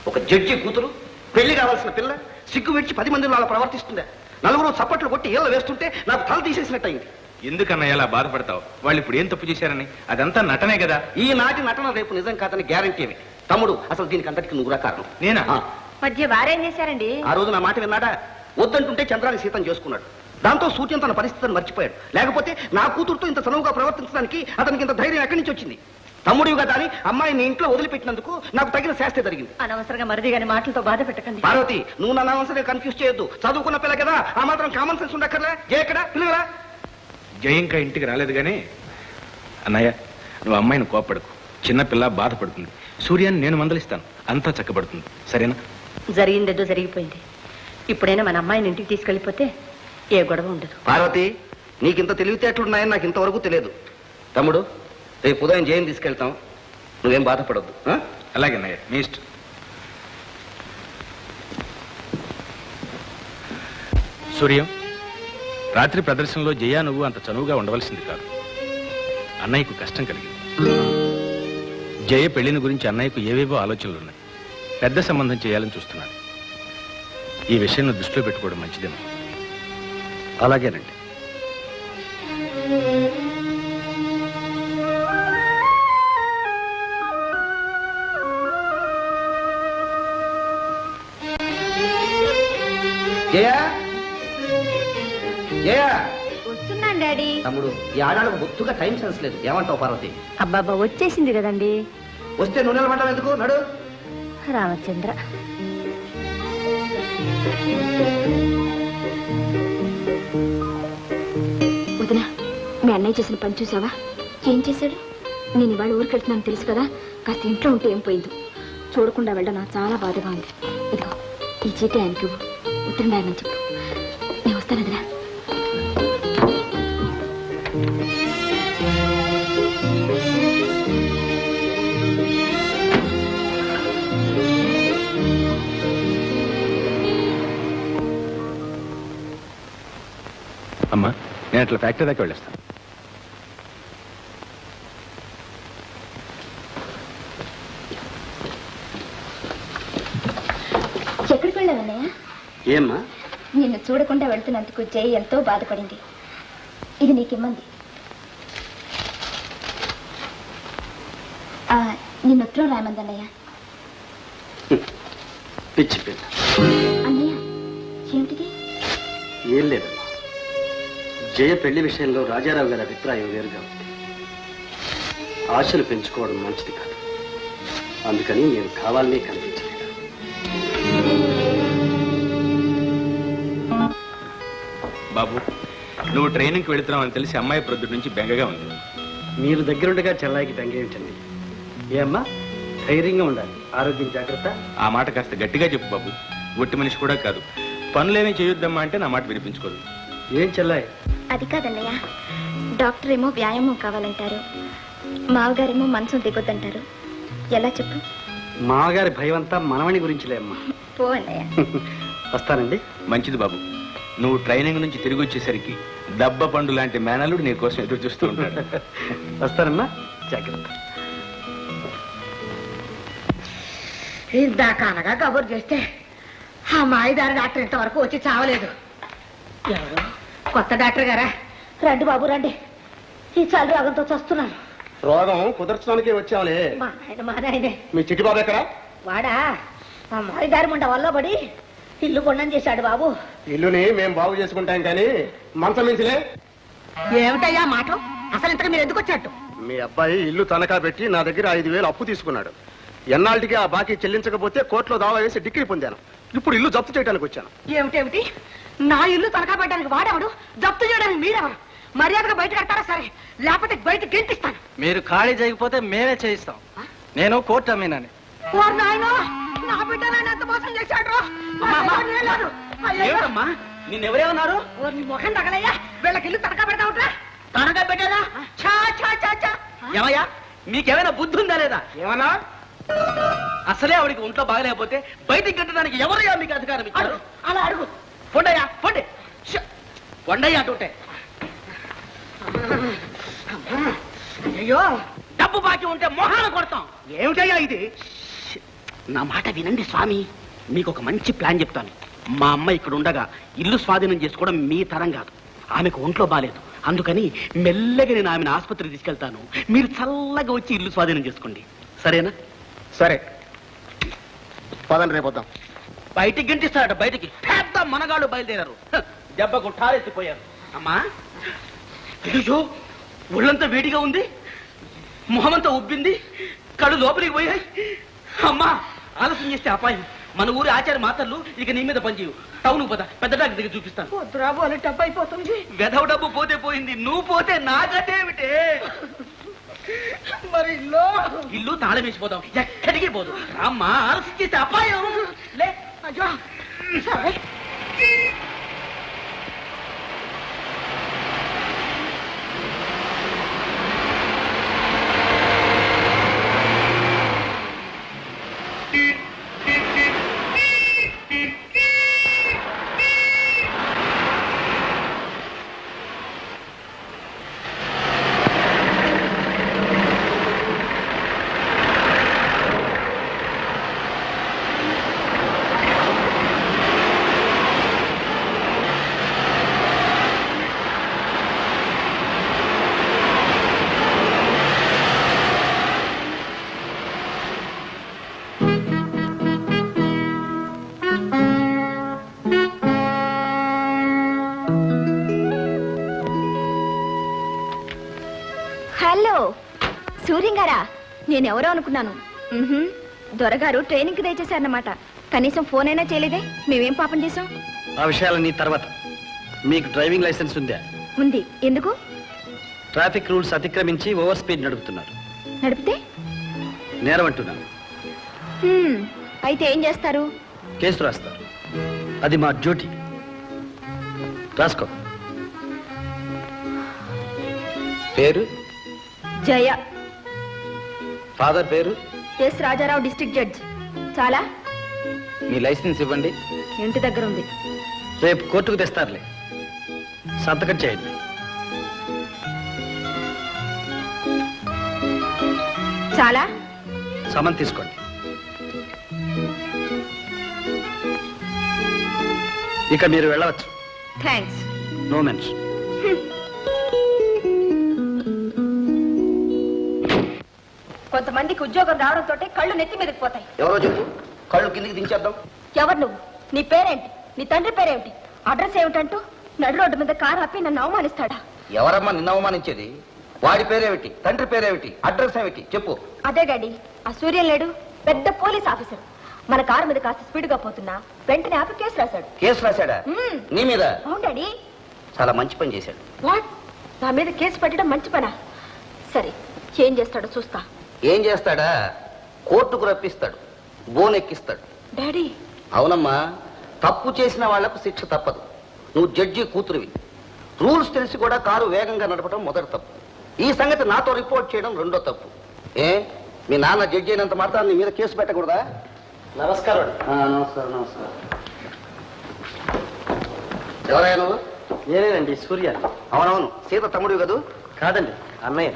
ఒక జడ్జి కూతురు పెళ్లి కావాల్సిన పిల్ల సిగ్గు విడిచి 10 మందిలో అలా ప్రవర్తిస్తుందా? నలుగురు చప్పట్లు కొట్టి ఏళ్ళు వేస్తుంటే నాకు తల తీసేసినట్టయింది. ఎందుకన్నా ఎలా బాధపడతావు? వాళ్ళు ఇప్పుడు ఏం తప్పు చేశారని? అదంతా నటనే కదా. ఈనాటి నటన రేపు నిజం కాదని గ్యారంటీ ఏమి? తమ్ముడు, అసలు దీనికి అంతటికి నువ్వురా కారణం. నేనా? మధ్య వారేం చేశారండి? ఆ రోజు నా మాట విన్నాడా? వద్దంటుంటే చంద్రాన్ని సీతం చేసుకున్నాడు. దాంతో సూర్యం తన పరిస్థితిని మర్చిపోయాడు. లేకపోతే నా కూతురుతో ఇంత చనువుగా ప్రవర్తించడానికి అతనికి ఇంత ధైర్యం ఎక్కడి నుంచి వచ్చింది? తమ్ముడివి కదా అని అమ్మాయిని ఇంట్లో వదిలిపెట్టినందుకు నాకు తగిన శాస్తి జరిగింది. అనవసరంగా మరిది గారి మాటలతో బాధ పెట్టకండి. పార్వతి, నువ్వు నన్ను అనవసరంగా కన్ఫ్యూజ్ చేయొద్దు. చదువుకున్న పిల్ల కదా, ఆ మాత్రం కామన్ సెన్స్ ఉండక్కర్లే. జయ ఎక్కడ? పిల్లరా? జయ ఇంకా ఇంటికి రాలేదు గానీ అన్నయ్య, నువ్వు అమ్మాయిని కోపడకు. చిన్నపిల్ల బాధపడుతుంది. సూర్యాన్ని నేను మందలిస్తాను, అంతా చక్కబడుతుంది. సరేనా? జరిగిందేదో జరిగిపోయింది. ఇప్పుడైనా మన అమ్మాయిని ఇంటికి తీసుకెళ్ళిపోతే ఏ గొడవ ఉండదు. పార్వతి, నీకింత తెలివితేటలున్నాయని నాకు ఇంతవరకు తెలియదు. తమ్ముడు, రేపు ఉదయం జయం తీసుకెళ్తాం. నువ్వేం బాధపడద్దు. అలాగే అన్నయ్య, మీ ఇష్టం. సూర్యం, రాత్రి ప్రదర్శనలో జయ నువ్వు అంత చనువుగా ఉండవలసింది కాదు. అన్నయ్యకు కష్టం కలిగింది. జయ పెళ్లిని గురించి అన్నయ్యకు ఏవేవో ఆలోచనలున్నాయి. పెద్ద సంబంధం చేయాలని చూస్తున్నాడు. ఈ విషయాన్ని దృష్టిలో పెట్టుకోవడం మంచిదేమో. అలాగేనండి. జయ, జయ. వస్తున్నాను డాడీ. తమ్ముడు, ఈ ఆడాళ్ళకు బొత్తుగా టైం సెన్స్ లేదు. ఏమంటావు పార్వతి? అబ్బాబా వచ్చేసింది కదండి. వస్తే నువ్వు నిలబడ్డావు ఎందుకు? నడు. రామచంద్ర, వదినా, మీ అన్నయ్య చేసిన పని చూసావా? ఏం చేశాడు? నేను ఇవాళ ఊరికి వెళ్తున్నాను తెలుసు కదా, కాస్త ఇంట్లో ఉంటే ఏం పోయింది. చూడకుండా వెళ్ళడం నాకు చాలా బాధగా ఉంది. ఇదిగో ఈ చీటీ ఆయనకి ఉత్తరం రాయమని చెప్పు. నేను వస్తాను వదినా. అమ్మా, నేను అట్లా ఫ్యాక్టరీ దాకా వెళ్ళేస్తాను. ఎక్కడికి వెళ్ళావన్నయ్య? ఏమ్మా? నిన్ను చూడకుండా వెళ్తున్నందుకు జై ఎంతో బాధపడింది. ఇది నీకిమ్మంది. నిన్ను ఉత్తరం రాయమందన్నయ్య. పిచ్చి పిల్ల. అన్నయ్య, ఏమిటిది? ఏం లేదమ్మా, జయ పెళ్లి విషయంలో రాజారావు గారి అభిప్రాయం వేరుగా ఉంది. ఆశలు పెంచుకోవడం మంచిది కాదు. అందుకని నేను కావాలనే కనిపించలేదు. బాబు, నువ్వు ట్రైనింగ్కి వెళుతున్నావు అని తెలిసి అమ్మాయి ప్రొద్దుటి నుంచి బెంగగా ఉంది. మీరు దగ్గరుండగా చెల్లాయికి బెంగ ఏమిటండి? ఏమ్మా, ధైర్యంగా ఉండాలి. ఆరోగ్యం జాగ్రత్త. ఆ మాట కాస్త గట్టిగా చెప్పు బాబు. ఒట్టి మనిషి కూడా కాదు. పనులేమీ చేయొద్దమ్మా అంటే నా మాట వినిపించుకోదు. ఏం చెల్లాయి? అది కాదన్నయ్య, డాక్టర్ ఏమో వ్యాయామం కావాలంటారు, మావగారేమో మనసు దిగొద్దంటారు. ఎలా చెప్పు? మామగారి భయం అంతా మనవని గురించిలే అమ్మా. పో అన్నయ్య. వస్తానండి. మంచిది బాబు. నువ్వు ట్రైనింగ్ నుంచి తిరిగి వచ్చేసరికి దబ్బ పండు లాంటి మేనలుడు నీ కోసం ఎదురు చూస్తూ ఉంటాడు. వస్తానమ్మా, జాగ్రత్త. ఇందాక అనగా కబురు చేస్తే ఆ మాయదారి డాక్టర్ ఇంతవరకు వచ్చి చావలేదు. ఎవరు? కొత్త డాక్టర్ గారా? రండి బాబు రండి. ఈ చలి రోగంతో చస్తున్నాను. రోగం కుదర్చడానికే వచ్చావులే. మా నాయనే. మీ చిట్టి బాబు ఎక్కడ? వాడా ఆ మాయదారి ముండ వల్ల పడి ఇల్లు కొండం చేశాడు బాబు. ఇల్లుని మేము బాగు చేసుకుంటాం కానీ మంచం మించలే. ఏమిటయ్యా మాట? అసలు ఇంతకు మీరు ఎందుకు వచ్చాడు? మీ అబ్బాయి ఇల్లు తనఖా పెట్టి నా దగ్గర 5,000 అప్పు తీసుకున్నాడు. ఎన్నాళ్ళకి ఆ బాకీ చెల్లించకపోతే కోర్టులో దావా వేసి డిగ్రీ పొందాను. ఇప్పుడు ఇల్లు జప్తు చేయడానికి వచ్చాను. ఏమిటేమిటి? నా ఇల్లు తనఖా పెట్టడానికి వాడేవాడు, జప్తు చేయడానికి మీరెవరు? మర్యాదగా బయట కడతారా సరే, లేకపోతే బయట గెంటిస్తాను. మీరు ఖాళీ చేయకపోతే మేమే చేయిస్తాం. నేను కోర్టు అమ్మేనని. నా బిడ్డనైనా ఎంత మోసం చేశాడు? ఏమిటమ్మా, నిన్నెవరేమన్నారు? మొహం తగలయ్యా, వీళ్ళకి ఇల్లు తనఖా పెడతా ఉంటా. తనగా పెట్టేదా? ఏమయ్యా, మీకేమైనా బుద్ధి ఉందా లేదా? ఏమన్నా? అసలే ఆవిడికి ఒంట్లో బాగలేకపోతే బయటికి కట్టడానికి ఎవరయ్యా మీకు అధికారం ఇచ్చారు? అలా అడుగు. పొండయ్యా, పొండి. పొండయ్యా అంటుంటే. అయ్యో, డబ్బు బాకీ ఉంటే మొహాన కొడతాం. ఏమిటయ్యా ఇది? నా మాట వినండి స్వామి. మీకు ఒక మంచి ప్లాన్ చెప్తాను. మా అమ్మ ఇక్కడ ఉండగా ఇల్లు స్వాధీనం చేసుకోవడం మీ తరం కాదు. ఆమెకు ఒంట్లో బాలేదు, అందుకని మెల్లగా నేను ఆమెను ఆసుపత్రికి తీసుకెళ్తాను. మీరు చల్లగా వచ్చి ఇల్లు స్వాధీనం చేసుకోండి, సరేనా? సరే పదండి, రేపొద్దాం. బయటికి గంటిస్తారట, బయటికి పెద్ద మనగాళ్ళు బయలుదేరారు. దెబ్బకు ఠారెత్తిపోయారు. అమ్మా, అయ్యో ఒళ్ళంతా వేడిగా ఉంది, మొహమంతా ఉబ్బింది, కళ్ళు లోపలికి పోయాయి. అమ్మా, ఆలస్యం చేస్తే అపాయం. మన ఊరి ఆచార్య మాటలు ఇక నీ మీద పనిచేయు. టౌన్ పోతా, పెద్ద డాక్టర్ దగ్గర చూపిస్తాను. వద్దురాబు అలా డబ్బు అయిపోతుంది. వెధవ డబ్బు పోతే పోయింది, నువ్వు పోతే నాకటేమిటే. మరి ఇల్లు తాళం వేసిపోదాం, ఎక్కడికి పోదు. అమ్మా, ఆలస్యం చేస్తే అపాయం. లే. అయ్యో సరే. హలో సూర్యం గారా, నేనెవరో అనుకున్నాను. దొరగారు ట్రైనింగ్కి దయచేశారన్నమాట. కనీసం ఫోన్ అయినా చేయలేదే. మేమేం పాపం చేసాం? ఆ విషయాలన్నీ తర్వాత. మీకు డ్రైవింగ్ లైసెన్స్ ఉందా? ఉంది. ఎందుకు? ట్రాఫిక్ రూల్స్ అతిక్రమించి ఓవర్ స్పీడ్ నడుపుతున్నారు. నడిపితే నేరం అంటున్నాను. అయితే ఏం చేస్తారు? కేసు రాస్తారు. అది మా డ్యూటీ. రాసుకో. పేరు జయ. ఫాదర్ పేరు ఎస్ రాజారావు, డిస్ట్రిక్ట్ జడ్జ్. చాలా. మీ లైసెన్స్ ఇవ్వండి. ఇంటి దగ్గర ఉంది. రేపు కోర్టుకు తెస్తారులే. సంతకం చేయండి. చాలా. సమన్ తీసుకోండి. ఇక మీరు వెళ్ళవచ్చు. థ్యాంక్స్. No mention. కొంతమందికి ఉద్యోగం రావడంతో కళ్ళు నెత్తి మీదకి పోతాయి. ఎవరో చెప్పు, కళ్ళు కిందికి దించేద్దాం. ఎవరు నువ్వు? నీ పేరేంటి? నీ తండ్రి పేరేమిటి? అడ్రస్ ఏమిటంటూ నడు రోడ్డు మీద కారు ఆపి నన్ను అవమానిస్తాడా? ఎవరమ్మా నిన్ను అవమానించేది? వాడి పేరేమిటి, తండ్రి పేరేమిటి, అడ్రస్ ఏమిటి చెప్పు. అదే డాడీ, ఆ సూర్యం లేడు, పెద్ద పోలీస్ ఆఫీసర్. మన కారు మీద కాస్త స్పీడ్ గా పోతున్నా వెంటనే ఆపి కేసు రాశాడు. కేసు రాశాడా? నీ మీద? అవును డాడీ. చాలా మంచి పని చేశాడు. వాట్? నా మీద కేసు పెట్టడం మంచి పనా? సరే, ఏం చేస్తాడో చూస్తా. ఏం చేస్తాడా? కోర్టుకు రప్పిస్తాడు, బోన్ ఎక్కిస్తాడు. డాడీ. అవునమ్మా, తప్పు చేసిన వాళ్లకు శిక్ష తప్పదు. నువ్వు జడ్జి కూతురువి. రూల్స్ తెలిసి కూడా కారు వేగంగా నడపడం మొదటి తప్పు. ఈ సంగతి నాతో రిపోర్ట్ చేయడం రెండో తప్పు. మీ నాన్న జడ్జి అయినంత మాత్రం నీ మీద కేసు పెట్టకూడదా? నమస్కారం. నమస్కారం. నమస్కారం. ఎవరయ్యా నువ్వు? నేనేనండి, సూర్య. అవునవును, సీత తమ్ముడివి కదూ? కాదండి, అన్నయ్య.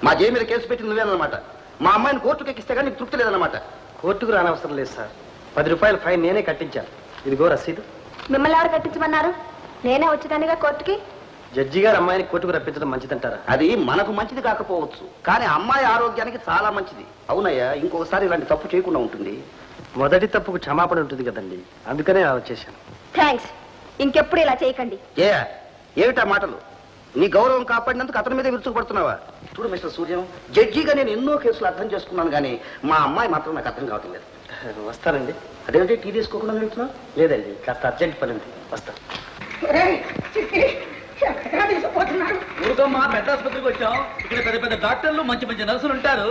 మా జయ మీద కేసు పెట్టి నువ్వేనమాట. మా అమ్మాయిని కోర్టుకు ఎక్కిస్తే కానీ నీకు తృప్తి లేదన్నమాట. కోర్టుకు రానవసరం లేదు సార్. 10 రూపాయల ఫైన్ నేనే కట్టించాను. ఇదిగో రసీదు. మిమ్మల్ని ఎవరు కట్టించమన్నారు? నేనే వచ్చేదానిగా కోర్టుకి. జడ్జి గారు అమ్మాయిని కోర్టుకు రప్పించడం మంచిదంటారా? అది మనకు మంచిది కాకపోవచ్చు, కానీ అమ్మాయి ఆరోగ్యానికి చాలా మంచిది. అవునయ్యా, ఇంకొకసారి ఇలాంటి తప్పు చేయకుండా ఉంటుంది. మొదటి తప్పుకు క్షమాపణ ఉంటుంది కదండి, అందుకనే అలా చేశాను. థ్యాంక్స్. ఇంకెప్పుడు ఇలా చేయకండి. ఏమిటా మాటలు? నీ గౌరవం కాపాడినందుకు అతని మీద విరుచుకుపడుతున్నావా? చూడు మిస్టర్ సూర్యం, జడ్జిగా నేను ఎన్నో కేసులు అర్థం చేసుకున్నాను, కానీ మా అమ్మాయి మాత్రం నాకు అర్థం కావటం లేదు. వస్తానండి. అదేంటి టీ తీసుకోకుండా వెళ్తున్నావు? లేదండి, కాస్త అర్జెంట్ పని ఉంది, వస్తాను. ఊరుకోమ్మా, పెద్ద ఆసుపత్రికి వచ్చాం. ఇక్కడ పెద్ద పెద్ద డాక్టర్లు, మంచి మంచి నర్సులు ఉంటారు.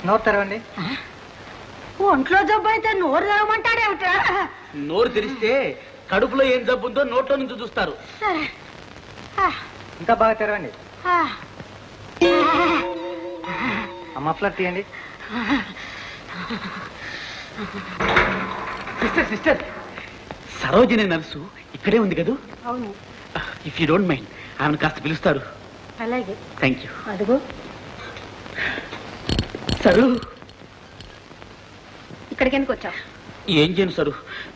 నోరు తెరవండి. ఒంట్లో జబ్బు అయితే నోరు తెరవమంటాడేమిటా? నోరు తెరిస్తే కడుపులో ఏం జబ్బు ఉందో నోట్లో నుంచి చూస్తారు. సరే. ఇంకా బాగా తెరవండి. మఫ్లర్ తీయండి. సిస్టర్ సిస్టర్, సరోజిని నర్సు ఇక్కడే ఉంది కదూ? అవును. ఇఫ్ యూ డోంట్ మైండ్ ఆమెను కాస్త పిలుస్తారు. అలాగే. Thank you. అదిగో సరు, ఇక్కడికి ఎందుకు వచ్చావు? ఏం చేయను సరు,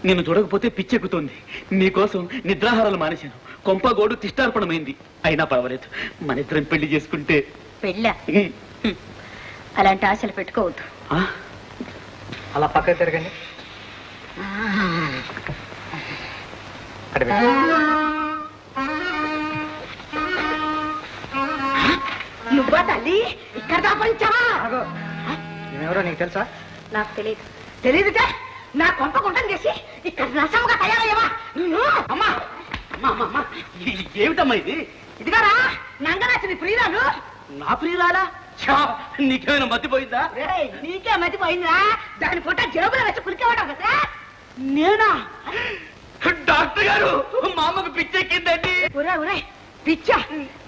నిన్ను చూడకపోతే పిచ్చెక్కుతోంది. నీకోసం నిద్రాహారాలు మానేశాను. కొంపగోడు తిష్టార్పణమైంది. అయినా పర్వాలేదు, మన ఇద్దరం పెళ్లి చేసుకుంటే. పెళ్ళా? అలాంటి ఆశలు పెట్టుకోవద్దు. ఆ? అలా పక్కకి తిరగండి. అటు పెట్టు. నువ్వా తల్లి ఇక్కడ దాపరించావా? ఆగు. ఈమెవరో నీకు తెలుసా? నాకు తెలియదు. తెలియదుటే నా కొంప గుంటం చేసి ఇక్కడ నష్టంగా తయారయ్యవా? అమ్మా అమ్మా అమ్మా అమ్మా, ఏమిటమ్మా ఇది? ఇదిగారా నంగనాచిని ప్రియురాలు. నా ప్రియురాలా? ఛా, నీకేమైనా మతిపోయిందా? రేయ్, నీకే మతిపోయిందిరా? దాని పుట్ట జేబులో వచ్చి కురికేవాడు కదా. నేనా? డాక్టర్ గారు, మా అమ్మకు పిచ్చెక్కిందండి. ఒరే ఒరే పిచ్చ,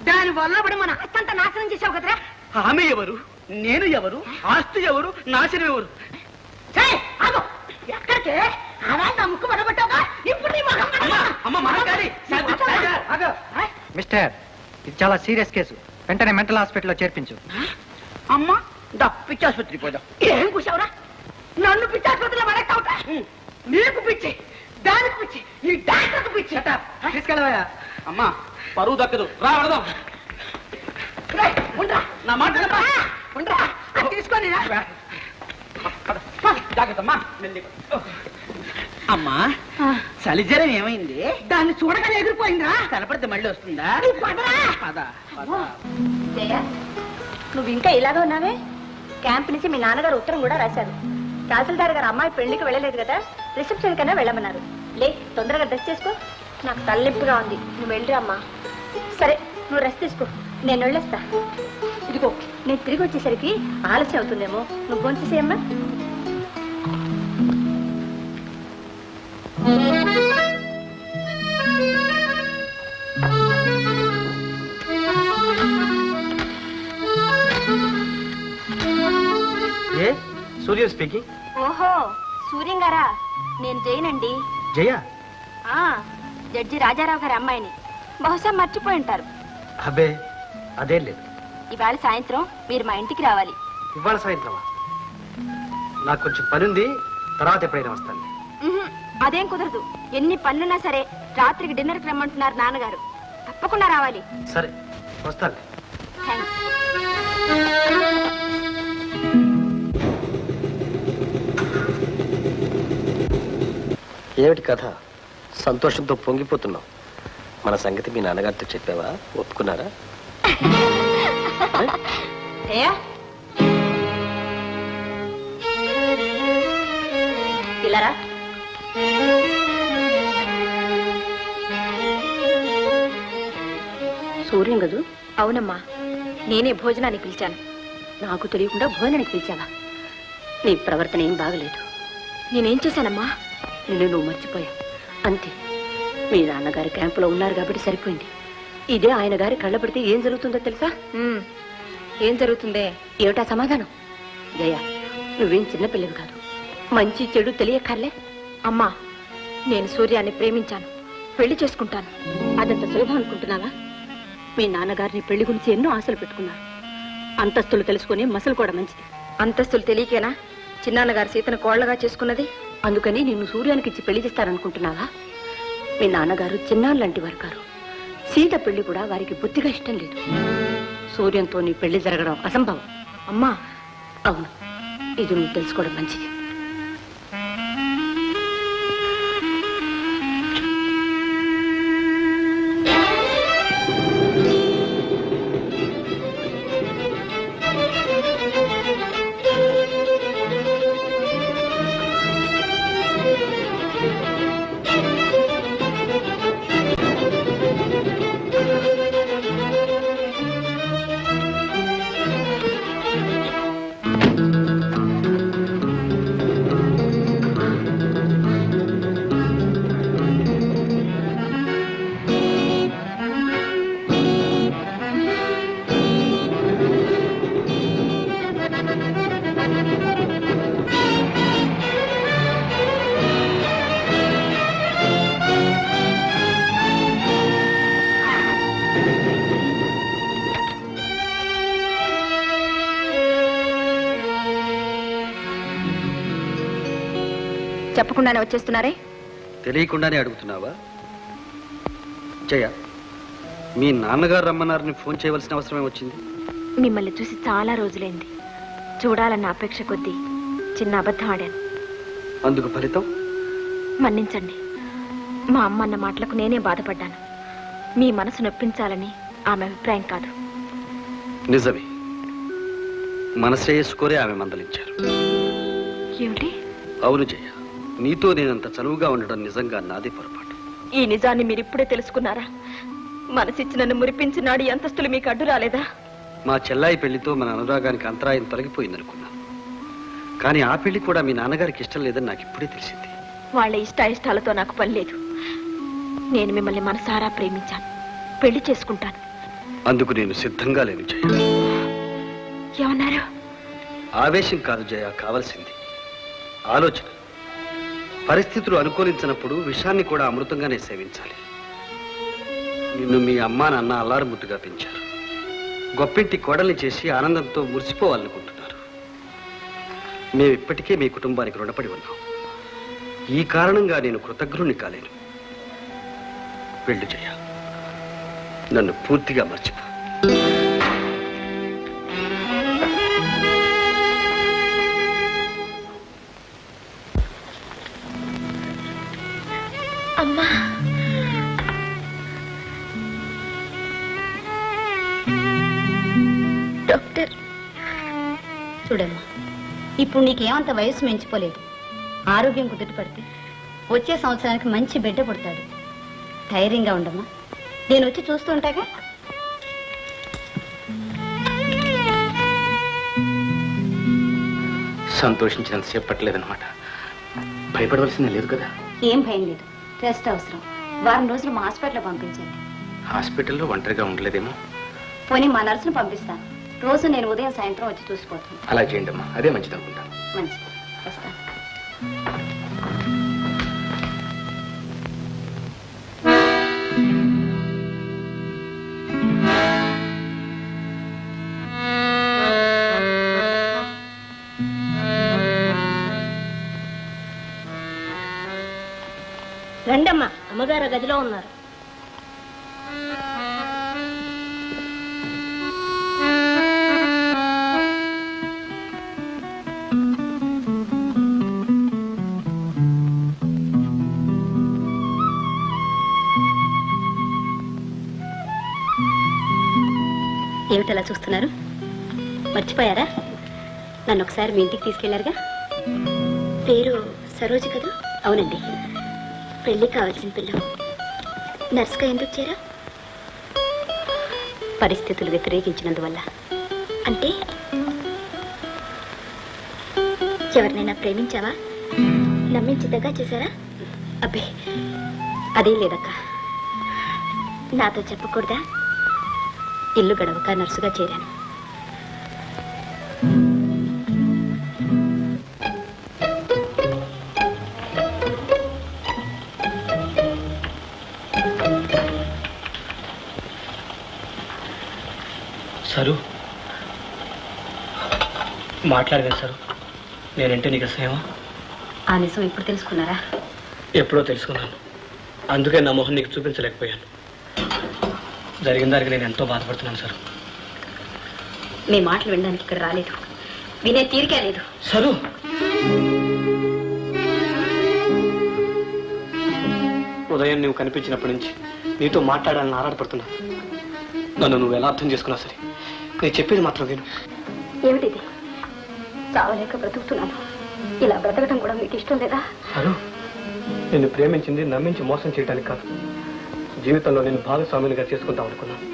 దాని వల్ల పడి మన ఆస్తంతా నాశనం చేసావు కదరా. ఆమె ఎవరు, నేను ఎవరు, ఆస్తి ఎవరు, నాశనం ఎవరు? ఛేయ్, ఆగు. ఎక్కడికి అలా నా ముక్కు పడబట్టావుగా? ఇప్పుడు నీ మొహం అమ్మా అమ్మ మహాకాళి, ఆగు. మిస్టర్, ఇది చాలా సీరియస్ కేసు. వెంటనే మెంటల్ హాస్పిటల్లో చేర్పించు. అమ్మా దా, పిచ్చి ఆసుపత్రికి పోదాం. ఏం కూర్చావురా? నన్ను పిచ్చి ఆసుపత్రిలో పడేస్తావుట. నీకు పిచ్చి, దానికి పిచ్చి, ఈ డాక్టర్కి పిచ్చి. తీసుకెళ్ళవయ్యా. అమ్మా పరువు దక్కదు, రా వెళదాం. రేయ్, ఉండ్రా. నా మాట వినమ్మా. ఉండ్రా. అది తీసుకొని రా. జాగ్రత్త అమ్మా. అమ్మా, చలిజ్వరం ఏమైంది? దాన్ని చూడగానే ఎగిరిపోయిందా? కనపడితే మళ్ళీ వస్తుందా? నువ్వు పదరా. పద పద. జయ, నువ్వు ఇంకా ఇలాగే ఉన్నావే? క్యాంప్ నుంచి మీ నాన్నగారు ఉత్తరం కూడా రాశారు. తహసీల్దార్ గారు అమ్మాయి పెళ్లికి వెళ్ళలేదు కదా, రిసెప్షన్ కన్నా వెళ్ళమన్నారు. లే, తొందరగా డ్రెస్ చేసుకో. నాకు తలనొప్పిగా ఉంది, నువ్వు వెళ్ళిరా అమ్మా. సరే, నువ్వు రెస్ట్ తీసుకో, నేను వెళ్ళొస్తా. ఇదిగో, నేను తిరిగి వచ్చేసరికి ఆలస్యం అవుతుందేమో, నువ్వు ఫోన్ చేసేయమ్మా. ఏ సూర్య స్పీకింగ్. ఓహో, సూర్యం గారా? నేను జైనండి. జయ? జడ్జి రాజారావు గారి అమ్మాయిని. బహుశా మర్చిపోయి ఉంటారు. అబ్బే, అదేం లేదు. ఇవాళ సాయంత్రం మీరు మా ఇంటికి రావాలి. ఇవాళ సాయంత్రమా? నాకు కొంచెం పని ఉంది, తర్వాత ఎప్పుడైనా వస్తాను. ఉహుం, అదేం కుదరదు. ఎన్ని పనులున్నా సరే రాత్రికి డిన్నర్కి రమ్మంటున్నారు నాన్నగారు. తప్పకుండా రావాలి. సరే, వస్తాను. థ్యాంక్స్. ఏమిటి కథ? సంతోషంతో పొంగిపోతున్నావు. మన సంగతి మీ నాన్నగారితో చెప్పావా? ఒప్పుకున్నారా? ఇలారా. సూర్యం గదు? అవునమ్మా, నేనే భోజనానికి పిలిచాను. నాకు తెలియకుండా భోజనానికి పిలిచావా? నీ ప్రవర్తన ఏం బాగలేదు. నేనేం చేశానమ్మా? నువ్వు మర్చిపోయావు అంతే. మీ నాన్నగారి క్యాంపులో ఉన్నారు కాబట్టి సరిపోయింది. ఇదే ఆయన గారి కళ్ళ పడితే ఏం జరుగుతుందో తెలుసా? ఏం జరుగుతుందే? ఏమిటా సమాధానం? జయ, నువ్వేం చిన్నపిల్లవి కాదు. మంచి చెడు తెలియక్కర్లే. అమ్మా, నేను సూర్యాన్ని ప్రేమించాను, పెళ్లి చేసుకుంటాను. అదంత సులభం అనుకుంటున్నావా? మీ నాన్నగారిని పెళ్లి గురించి ఎన్నో ఆశలు పెట్టుకున్నారు. అంతస్తులు తెలుసుకుని మసలు కూడా మంచిది. అంతస్తులు తెలియకేనా చిన్నాన్నగారు సీతను కోళ్లగా చేసుకున్నది? అందుకని నిన్ను సూర్యానికి ఇచ్చి పెళ్లి చేస్తారనుకుంటున్నావా? మీ నాన్నగారు చిన్నాన్న లాంటి వారు కారు. సీత పెళ్లి కూడా వారికి బుద్ధిగా ఇష్టం లేదు. సూర్యంతో నీ పెళ్లి జరగడం అసంభవం. అమ్మా, అవును, ఇది నువ్వు తెలుసుకోవడం మంచిది. చెప్పకుండానే వచ్చేస్తున్నారే? తెలియకుండానే అడుగుతున్నావా? జయ, మీ నాన్నగారు రమ్మన్నారని ఫోన్ చేయవలసిన అవసరమే వచ్చింది? మిమ్మల్ని చూసి చాలా రోజులైంది. చూడాలన్న అపేక్ష కొద్దీ చిన్న అబద్ధం ఆడాను. అందుకు ఫలితం? మన్నించండి. మా అమ్మ అన్న మాటలకు నేనే బాధపడ్డాను. మీ మనసు నొప్పించాలని ఆమె అభిప్రాయం కాదు. నిజమే, మన శ్రేయస్సు ఆమె మందలించారు. ఏమిటి? అవును జయ, నీతో నేనంత చనువుగా ఉండడం నిజంగా నాదే పొరపాటు. ఈ నిజాన్ని మీరిప్పుడే తెలుసుకున్నారా? మనసిచ్చి నన్ను మురిపించినాడు ఈ అంతస్తులు మీకు అడ్డు రాలేదా? మా చెల్లాయి పెళ్లితో మన అనురాగానికి అంతరాయం తొలగిపోయిందనుకున్నా. కానీ ఆ పెళ్లి కూడా మీ నాన్నగారికి ఇష్టం లేదని నాకు ఇప్పుడే తెలిసింది. వాళ్ళ ఇష్టాయిష్టాలతో నాకు పని లేదు. నేను మిమ్మల్ని మనసారా ప్రేమించాను. పెళ్లి చేసుకుంటాను. అందుకు నేను సిద్ధంగా లేను జయ. ఏమన్నారు? ఆవేశం కాదు జయ కావలసింది, ఆలోచన. పరిస్థితులు అనుకూలించినప్పుడు విషాన్ని కూడా అమృతంగానే సేవించాలి. నిన్ను మీ అమ్మా నాన్న అల్లారు ముద్దుగా పెంచారు. గొప్పింటి కోడల్ని చేసి ఆనందంతో మురిసిపోవాలనుకుంటున్నారు. మేము ఇప్పటికే మీ కుటుంబానికి రుణపడి ఉన్నాం. ఈ కారణంగా నేను కృతజ్ఞుణ్ణి కాలేను. వెళ్ళు జయ, నన్ను పూర్తిగా మర్చిపో. అమ్మా, డాక్టర్. చూడమ్మా, ఇప్పుడు నీకేమంత వయసు మించిపోలేదు. ఆరోగ్యం కుదుటపడితే వచ్చే సంవత్సరానికి మంచి బిడ్డ పుడతాడు. ధైర్యంగా ఉండమ్మా. నేను వచ్చి చూస్తూ ఉంటాగా. సంతోషించినంతసేపు పట్టలేదన్నమాట. భయపడవలసిందే లేదు కదా? ఏం భయం లేదు. రెస్ట్ అవసరం. వారం రోజులు మా హాస్పిటల్లో పంపించండి. హాస్పిటల్లో ఒంటరిగా ఉండలేదేమో. పోనీ మా నర్సును పంపిస్తాను. రోజు నేను ఉదయం సాయంత్రం వచ్చి చూసిపోతాను. అలా చేయండి అమ్మా, అదే మంచిది అనుకుంటాను. మంచిది, వస్తాను. రండమ్మా, అమ్మగారు గదిలో ఉన్నారు. ఏమిటలా చూస్తున్నారు? మర్చిపోయారా? నన్ను ఒకసారి మీ ఇంటికి తీసుకెళ్లారుగా. పేరు సరోజ కదా? అవునండి. పెళ్లి కావాల్సిన పిల్ల. నర్సుగా ఎందుకు చేరా? పరిస్థితులు వ్యతిరేకించినందువల్ల. అంటే ఎవరినైనా ప్రేమించావా? నమ్మించి దగ్గర చేశారా? అబ్బే, అదేం లేదక్క. నాతో చెప్పకూడదా? ఇల్లు గడవక నర్సుగా చేరాను. సరు, మాట్లాడలేదు సరు. నేనంటే నీకు అసహ్యమా? ఆ నిజం ఇప్పుడు తెలుసుకున్నారా? ఎప్పుడో తెలుసుకున్నాను. అందుకే నా మొహం నీకు చూపించలేకపోయాను. జరిగిన దానికి నేను ఎంతో బాధపడుతున్నాను సార్. మీ మాటలు వినడానికి ఇక్కడ రాలేదు. వినే తీరికే లేదు. సరు, ఉదయం నువ్వు కనిపించినప్పటి నుంచి నీతో మాట్లాడాలని ఆరాటపడుతున్నా. నన్ను నువ్వు ఎలా అర్థం చేసుకున్నా సరే, నేను చెప్పేది మాత్రం విను. ఏమిటిది? చావలేక బ్రతుకుతున్నాను. ఇలా బ్రతకటం కూడా మీకు ఇష్టం లేదా? సరు, నిన్ను ప్రేమించింది నమ్మించి మోసం చేయడానికి కాదు. జీవితంలో నేను భాగస్వామినిగా చేసుకుందాం అనుకున్నాను.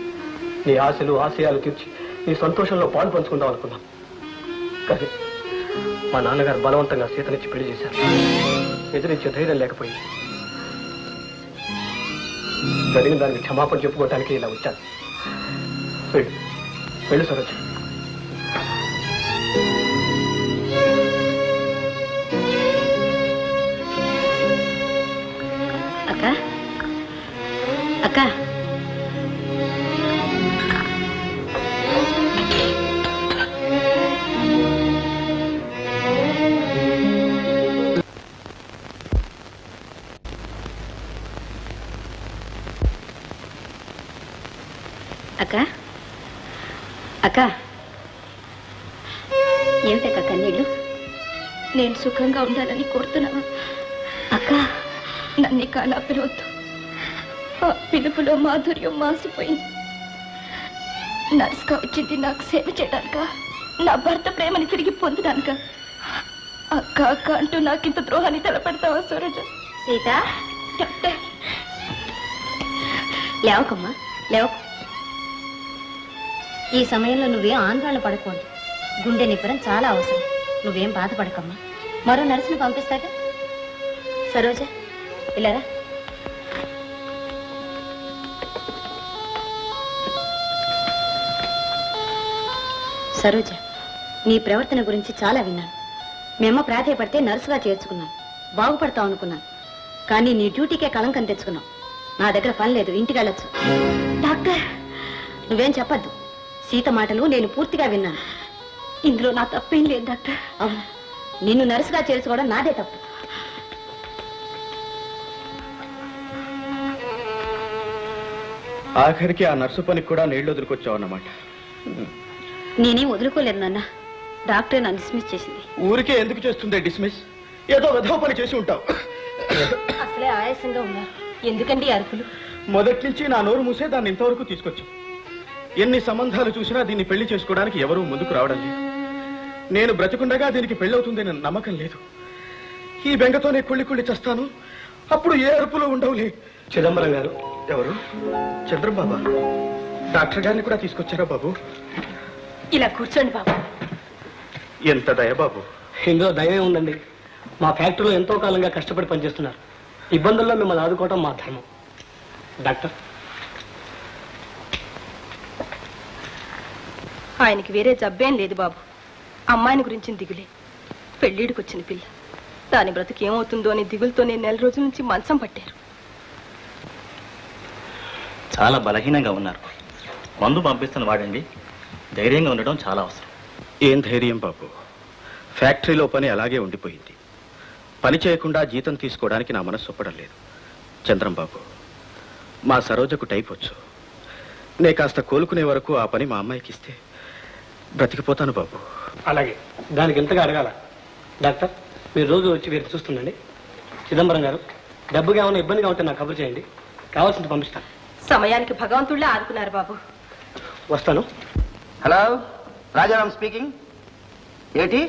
నీ ఆశలు ఆశయాలు తీర్చి నీ సంతోషంలో పాలు పంచుకుందాం అనుకున్నాను. కానీ మా నాన్నగారు బలవంతంగా సీతనిచ్చి పెళ్లి చేశారు. ఎదిరించే ధైర్యం లేకపోయింది. జరిగిన దానికి క్షమాపణ చెప్పుకోవటానికి ఇలా వచ్చాను. వెళ్ళు, వెళ్ళు సరోజ. అక్క, అక్క, అక్క అక్క ఏమిటక్క కన్నీళ్ళు? నేను సుఖంగా ఉండాలని కోరుతున్నాను అక్క. నన్ను కాలా పిలవద్దు. ఆ పిలుపులో మాధుర్యం మాసిపోయింది. నర్సుగా వచ్చింది నాకు సేవ చేయడానిక, నా భర్త ప్రేమని తిరిగి పొందడానిక? అక్క అక్క అంటూ నాకింత ద్రోహాన్ని తలపెడతావా సరోజ? సీత డాక్టర్, లేవకమ్మా లేవకు. ఈ సమయంలో నువ్వేం ఆందోళన పడకూడదు. గుండె నిబ్బరం చాలా అవసరం. నువ్వేం బాధపడకమ్మా. మరో నర్సుని పంపిస్తాక. సరోజ ఇలారా. సరోజ, నీ ప్రవర్తన గురించి చాలా విన్నాను. మేమ్మ ప్రాధాయపడితే నర్సుగా చేర్చుకున్నాను, బాగుపడతావు అనుకున్నాను. కానీ నీ డ్యూటీకే కళంకం తెచ్చుకున్నావు. నా దగ్గర పని లేదు, ఇంటికి వెళ్ళొచ్చు. డాక్టర్, నువ్వేం చెప్పద్దు. సీత మాటలు నేను పూర్తిగా విన్నాను. ఇందులో నా తప్పేం లేదు డాక్టర్. అవును, నిన్ను నర్సుగా చేర్చుకోవడం నాదే తప్పు. ఆఖరికి ఆ నర్సు పనికి కూడా నీళ్లు వదులుకొచ్చావు అన్నమాట. నేనేం వదులుకోలేదు నాన్న. డాక్టర్ నన్ను డిస్మిస్ చేసింది. ఊరికే ఎందుకు చేస్తుందే డిస్మిస్? ఏదో విధవ పని చేసి ఉంటావు. అసలే ఆయాసంగా ఉన్నారు. ఎందుకండి అరుపులు? మొదటి నుంచి నా నోరు మూసే దాన్ని ఇంతవరకు తీసుకొచ్చావు. ఎన్ని సంబంధాలు చూసినా దీన్ని పెళ్లి చేసుకోవడానికి ఎవరూ ముందుకు రావడం లేదు. నేను బ్రతికుండగా దీనికి పెళ్ళవుతుందని నమ్మకం లేదు. ఈ బెంగతోనే కుళ్ళి చస్తాను. అప్పుడు ఏ అరుపులో ఉండవులే. చిదంబరం గారు ఎవరు? చంద్రబాబా. డాక్టర్ గారిని కూడా తీసుకొచ్చారా బాబు? ఇలా కూర్చోండి బాబు. ఎంత దయ బాబు. ఇందులో దయమే ఉందండి. మా ఫ్యాక్టరీలో ఎంతో కాలంగా కష్టపడి పనిచేస్తున్నారు. ఇబ్బందుల్లో మిమ్మల్ని ఆదుకోవటం మా ధర్మం. డాక్టర్, ఆయనకి వేరే జబ్బేం లేదు బాబు. అమ్మాయిని గురించి దిగులే. పెళ్ళిడికి వచ్చిన పిల్ల, దాని బ్రతుకు ఏమవుతుందో అని దిగులతో నేను 4 రోజుల నుంచి మంచం పట్టారు. చాలా బలహీనంగా ఉన్నారు. మందు పంపిస్తున్న వాడండి. ధైర్యంగా ఉండడం చాలా అవసరం. ఏం ధైర్యం బాబు? ఫ్యాక్టరీలో పని అలాగే ఉండిపోయింది. పని చేయకుండా జీతం తీసుకోవడానికి నా మనసు ఒప్పడం లేదు. చంద్రం బాబు, మా సరోజకు టైప్ వచ్చు. నే కాస్త కోలుకునే వరకు ఆ పని మా అమ్మాయికి ఇస్తే బ్రతికిపోతాను బాబు. అలాగే, దానికి ఎంతగా అడగాల. డాక్టర్, మీరు రోజు వచ్చి వీరు చూస్తుండండి. చిదంబరం గారు, డబ్బుగా ఏమైనా ఇబ్బందిగా ఉంటే నాకు కబురు చేయండి. కావాల్సింది పంపిస్తాను. సమయానికి భగవంతుళ్ళే ఆదుకున్నారు బాబు. వస్తాను. Hello, Rajaram speaking. ఏంటి,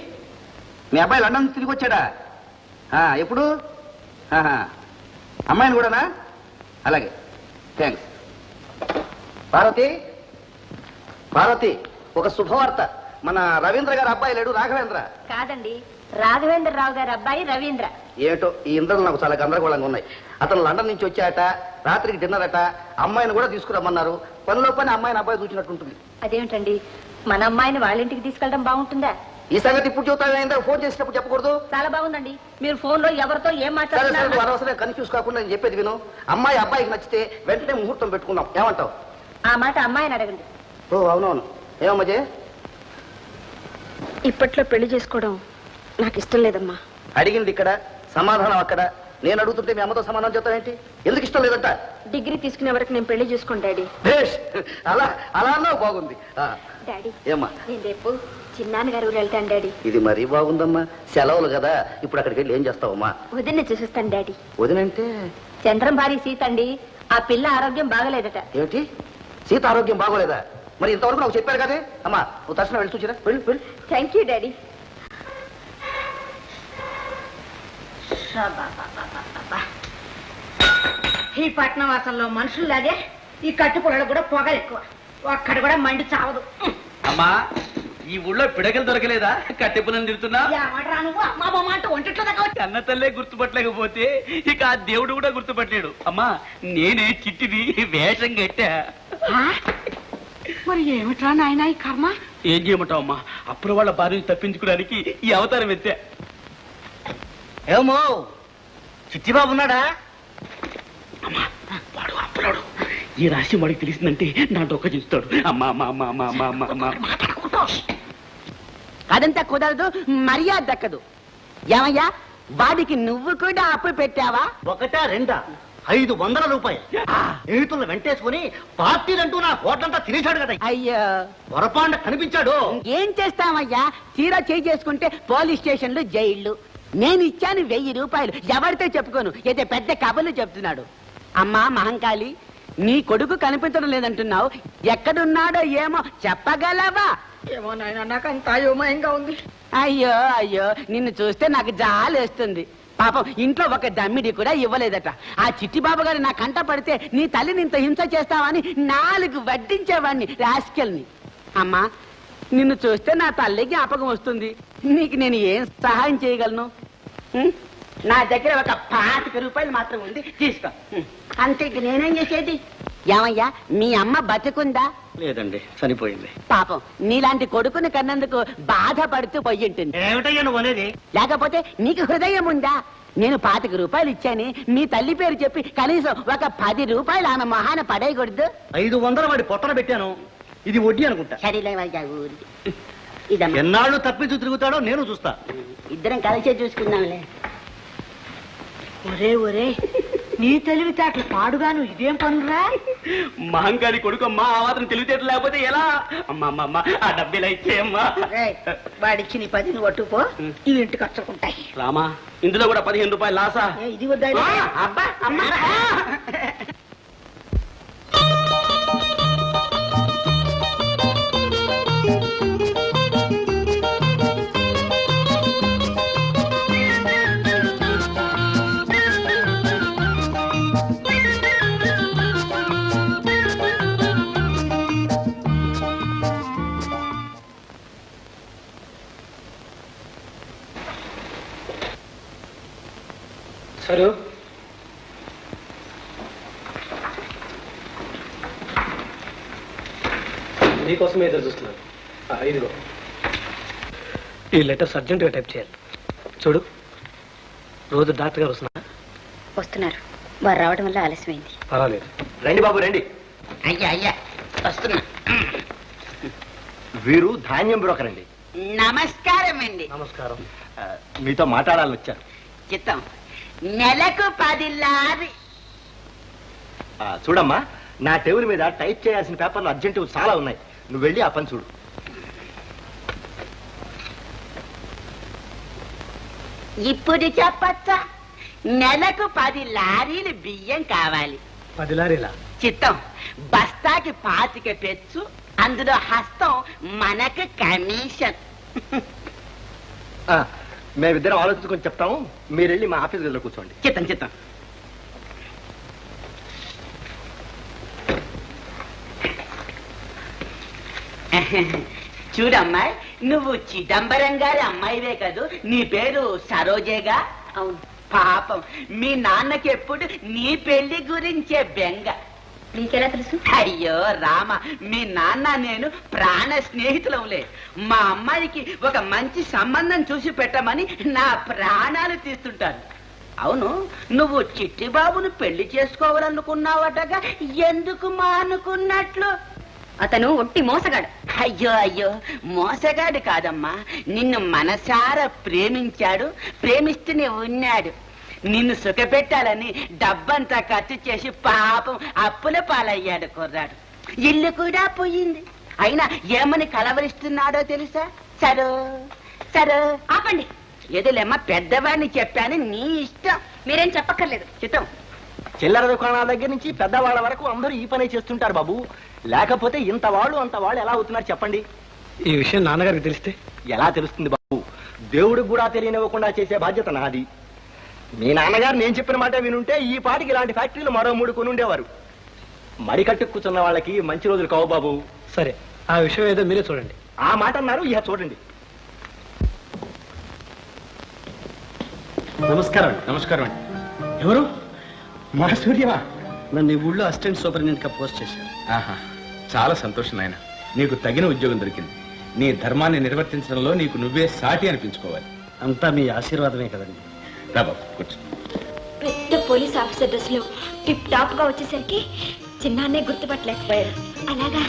మీ అబ్బాయి లండన్ నుంచి తిరిగి వచ్చాడా? ఎప్పుడు? అమ్మాయిని కూడానా? అలాగే, థ్యాంక్స్. పార్వతి, పార్వతి, ఒక శుభవార్త. మన రవీంద్ర గారి అబ్బాయి లేడు, రాఘవేంద్ర. కాదండి, రాఘవేంద్రరావు గారి అబ్బాయి రవీంద్ర. ఏమిటో ఈ ఇంద్రలు నాకు చాలా గందరగోళంగా ఉన్నాయి. అతను లండన్ నుంచి వచ్చాట, రాత్రికి డిన్నర్ అట. అమ్మాయిని కూడా తీసుకురమ్మన్నారు. పనిలో పని అమ్మాయిని అబ్బాయి చూసినట్టుంటుంది. అదేమిటండి, మన అమ్మాయిని వాళ్ళ ఇంటికి తీసుకెళ్ళడం బాగుంటుందా? ఈ సంగతి ఇప్పుడు చెబుతాను, ఫోన్ చేసినప్పుడు చెప్పకూడదు. చాలా బాగుందండి. మీరు ఫోన్ లో ఎవరితో ఏం సరే సరే, మాట్లాడుతున్నారు? అనవసరం కన్ఫ్యూజ్ కాకుండా నేను చెప్పేది విను. అమ్మాయి అబ్బాయికి నచ్చితే వెంటనే ముహూర్తం పెట్టుకుందాం. ఏమంటావు? ఆ మాట అమ్మాయిని అడగండి. ఓ అవునవును. ఏమమ్మా? ఇప్పట్లో పెళ్లి చేసుకోవడం నాకు ఇష్టం లేదమ్మా. అడిగింది ఇక్కడ, సమాధానం అక్కడ. నేను అడుగుతుంటే మీ అమ్మతో సమాధానం చెప్తావేంటి? ఎందుకు ఇష్టం లేదంట? డిగ్రీ తీసుకునే వరకు నేను పెళ్లి చేసుకోను డాడీ. భేష్, అలా అలా అన్నావు, బాగుంది. డాడీ, ఏమ్మా? నేను రేపు చిన్నాన్నగారు ఊరు వెళ్తాను డాడీ. ఇది మరీ బాగుందమ్మా. సెలవులు కదా, ఇప్పుడు అక్కడికి వెళ్ళి ఏం చేస్తావమ్మా? వదిన చూసేస్తాను డాడీ. వదినంటే చంద్రం భారీ సీత అండి. ఆ పిల్ల ఆరోగ్యం బాగలేదట. ఏమిటి? సీత ఆరోగ్యం బాగోలేదా? మరి ఇంతవరకు నాకు చెప్పారు కదే. అమ్మా, నువ్వు తక్షణం వెళ్ళి చూసిరా. వెళ్ళు వెళ్ళు. Thank you daddy. ఈ పట్నం వాసంలో మనుషుల్లాగే ఈ కట్టు పొలాలు కూడా పొగలు ఎక్కువ. ఒక్కడ కూడా మండి చావదు. అమ్మా, ఈ ఊళ్ళో పిడకలు దొరకలేదా? కట్టెపులను తిడుతున్నా. ఏమంటరా నువ్వు? అమ్మా బొమ్మ అంటూ ఒంటిట్లో దగ్గర కన్న తల్లే గుర్తుపట్టలేకపోతే ఇక ఆ దేవుడు కూడా గుర్తుపట్టలేడు. అమ్మా, నేనే చిట్టిది వేషం కట్టా. మరి ఏమిట్రా నాయన ఈ కర్మ? ఏం చేయమంటావు అమ్మా? అప్పుడు వాళ్ళ భార్యను తప్పించుకోవడానికి ఈ అవతారం ఎత్తా. ఏమో చిట్టిబాబు ఉన్నాడా? అమ్మా, వాడు అప్పులాడు. ఈ రాశి వాడికి తెలిసిందంటే నా డొక్క చూస్తాడు. అమ్మా అమ్మా అమ్మా అమ్మా అమ్మా అమ్మా అమ్మా. అదంతా కుదరదు, మర్యాద దక్కదు. ఏమయ్యా, వాడికి నువ్వు కూడా అప్పు పెట్టావా? ఒకటా రెండా? 500 రూపాయలు స్నేహితులను వెంటేసుకుని పార్టీలంటూ నా హోటలంతా తినేశాడు కదా. అయ్యో పొరపాండ కనిపించాడు. ఏం చేస్తామయ్యా, చీర చేయి చేసుకుంటే పోలీస్ స్టేషన్లు జైళ్ళు. నేను ఇచ్చాను 1000 రూపాయలు, ఎవరితో చెప్పుకోను, అయితే పెద్ద కబుర్లు చెప్తున్నాడు. అమ్మా మహంకాళి, నీ కొడుకు కనిపించడం లేదంటున్నావు, ఎక్కడున్నాడో ఏమో చెప్పగలవా? ఏమో నాయన, నాకు అంత అయోమయంగా ఉంది. అయ్యో అయ్యో, నిన్ను చూస్తే నాకు జాలేస్తుంది. పాపం ఇంట్లో ఒక దమ్మిడి కూడా ఇవ్వలేదట. ఆ చిట్టిబాబు గారు నా కంట పడితే నీ తల్లిని ఇంత హింస చేస్తావని 4 వడ్డించేవాడిని, రాస్కెల్ని. అమ్మా, నిన్ను చూస్తే నా తల్లి జ్ఞాపకం వస్తుంది. నీకు నేను ఏం సహాయం చేయగలను? నా దగ్గర ఒక 25 రూపాయలు మాత్రం ఉంది, తీసుకో. అంతే, ఇక నేనేం చేసేది? ఏమయ్యా, మీ అమ్మ బతుకుందా? లేదండి, చనిపోయింది. పాపం నీలాంటి కొడుకుని కన్నందుకు బాధపడుతూ పోయి ఉంటుంది. ఏమిటయ్యా నువ్వు అనేది? లేకపోతే నీకు హృదయం ఉందా? నేను 25 రూపాయలు ఇచ్చాని మీ తల్లి పేరు చెప్పి కనీసం ఒక 10 రూపాయలు ఆమె మొహాన పడేయకూడదు? 500 వాడి పొట్టన పెట్టాను, ఇది వడ్డీ అనుకుంటా. సరేలేవయ్యా, ఇదమ్మా, ఎన్నాళ్ళు తప్పించు తిరుగుతాడో నేను చూస్తా. ఇద్దరం కలిసే చూసుకుందాంలే. ఒరే ఒరే, నీ తెలివితేటలు పాడుగాను, ఇదేం పనురా? మహంకాళి కొడుకమ్మా, ఆ మాత్రం తెలివితేటలు లేకపోతే ఎలా? అమ్మా అమ్మ అమ్మ, ఆ డబ్బిలా ఇచ్చేయమ్మా. వాడిచ్చి నీ 10 నువ్వు పట్టుకో, ఈ ఇంటికి ఖర్చుకుంటాయి. రామా, ఇందులో కూడా 15 రూపాయలు లాసా? ఇది వద్దా? అబ్బా అమ్మా. సరు, నీకోసమే ఎదురు చూస్తున్నాను. ఇదిగో, ఈ లెటర్స్ అర్జెంటుగా టైప్ చేయాలి. చూడు, రోజు డాక్టర్ గారు వస్తున్నారు, వారు రావడం వల్ల ఆలస్యమైంది. పర్వాలేదు. రండి బాబు రండి. అయ్యా అయ్యా, వస్తున్నా. వీరు ధాన్యం బ్రోకర్ అండి. నమస్కారం అండి. నమస్కారం. మీతో మాట్లాడాలని వచ్చారు. చిత్తం, నెలకు 10 లారీ. చూడమ్మా, నా టేబుల్ మీద టైప్ చేయాల్సిన పేపర్లు అర్జెంటు చాలా ఉన్నాయి. నువ్వు వెళ్ళి ఆ పని చూడు. ఇప్పుడు చెప్పచ్చా? నెలకు 10 లారీలు బియ్యం కావాలి. 10 లారీలా? చిత్తం, బస్తాకి 25 పెచ్చు, అందులో హస్తం మనకు కమిషన్. మేమిద్దరం ఆలోచించుకొని చెప్తాము, మీరు వెళ్ళి మా ఆఫీస్ గదిలో కూర్చోండి. చిత్తం చిత్తం. చూడమ్మాయి, నువ్వు చిదంబరం గారి అమ్మాయివే కదూ, నీ పేరు సరోజేగా? అవును. పాపం మీ నాన్నకి ఎప్పుడు నీ పెళ్లి గురించే బెంగ. నీకెలా తెలుసు? అయ్యో రామ, మీ నాన్న నేను ప్రాణ స్నేహితులంలే. మా అమ్మాయికి ఒక మంచి సంబంధం చూసి పెట్టమని నా ప్రాణాలు తీస్తుంటాను. అవును, నువ్వు చిట్టిబాబును పెళ్లి చేసుకోవాలనుకున్నావటగా, ఎందుకు మానుకున్నట్లు? అతను ఒట్టి మోసగాడు. అయ్యో అయ్యో, మోసగాడు కాదమ్మా, నిన్ను మనసారా ప్రేమించాడు, ప్రేమిస్తూనే ఉన్నాడు. నిన్ను సుఖపెట్టాలని డబ్బంతా ఖర్చు చేసి పాపం అప్పుల పాలయ్యాడు కుర్రాడు. ఇల్లు కూడా పోయింది. అయినా ఏమని కలవరిస్తున్నాడో తెలుసా? సరో సరో. ఆపండి. ఎదులేమ్మా, పెద్దవాడిని చెప్పాను, నీ ఇష్టం. మీరేం చెప్పక్కర్లేదు. చిత్తం, చిల్లర దుకాణాల దగ్గర నుంచి పెద్దవాళ్ళ వరకు అందరూ ఈ పనే చేస్తుంటారు బాబు. లేకపోతే ఇంత వాళ్ళు అంత వాళ్ళు ఎలా అవుతున్నారు చెప్పండి. ఈ విషయం నాన్నగారికి తెలిస్తే? ఎలా తెలుస్తుంది బాబు? దేవుడికి కూడా తెలియనివ్వకుండా చేసే బాధ్యత నాది. మీ నాన్నగారు నేను చెప్పిన మాట వినుంటే ఈ పాటికి ఇలాంటి ఫ్యాక్టరీలు మరో 3 కొని ఉండేవారు. మడికట్టు కూర్చున్న వాళ్ళకి మంచి రోజులు కావు బాబు. సరే, ఆ విషయం ఏదో మీరే చూడండి. ఆ మాట అన్నారు, ఇక చూడండి. నమస్కారం. నమస్కారం అండి. ఎవరు? మా సూర్యవా? నన్ను ఈ ఊళ్ళో అసిస్టెంట్ సూపరింటెండెంట్ గా పోస్ట్ చేశారు. ఆహా, చాలా సంతోషం నాయన. నీకు తగిన ఉద్యోగం దొరికింది. నీ ధర్మాన్ని నిర్వర్తించడంలో నీకు నువ్వే సాటి అనిపించుకోవాలి. అంతా మీ ఆశీర్వాదమే కదండి. రా బాబు, కూర్చో. పెద్ద పోలీస్ ఆఫీసర్ డ్రెస్ లో టిప్ టాప్ గా వచ్చేసరికి చిన్నాన్నే గుర్తుపట్టలేకపోయారు. అలాగా,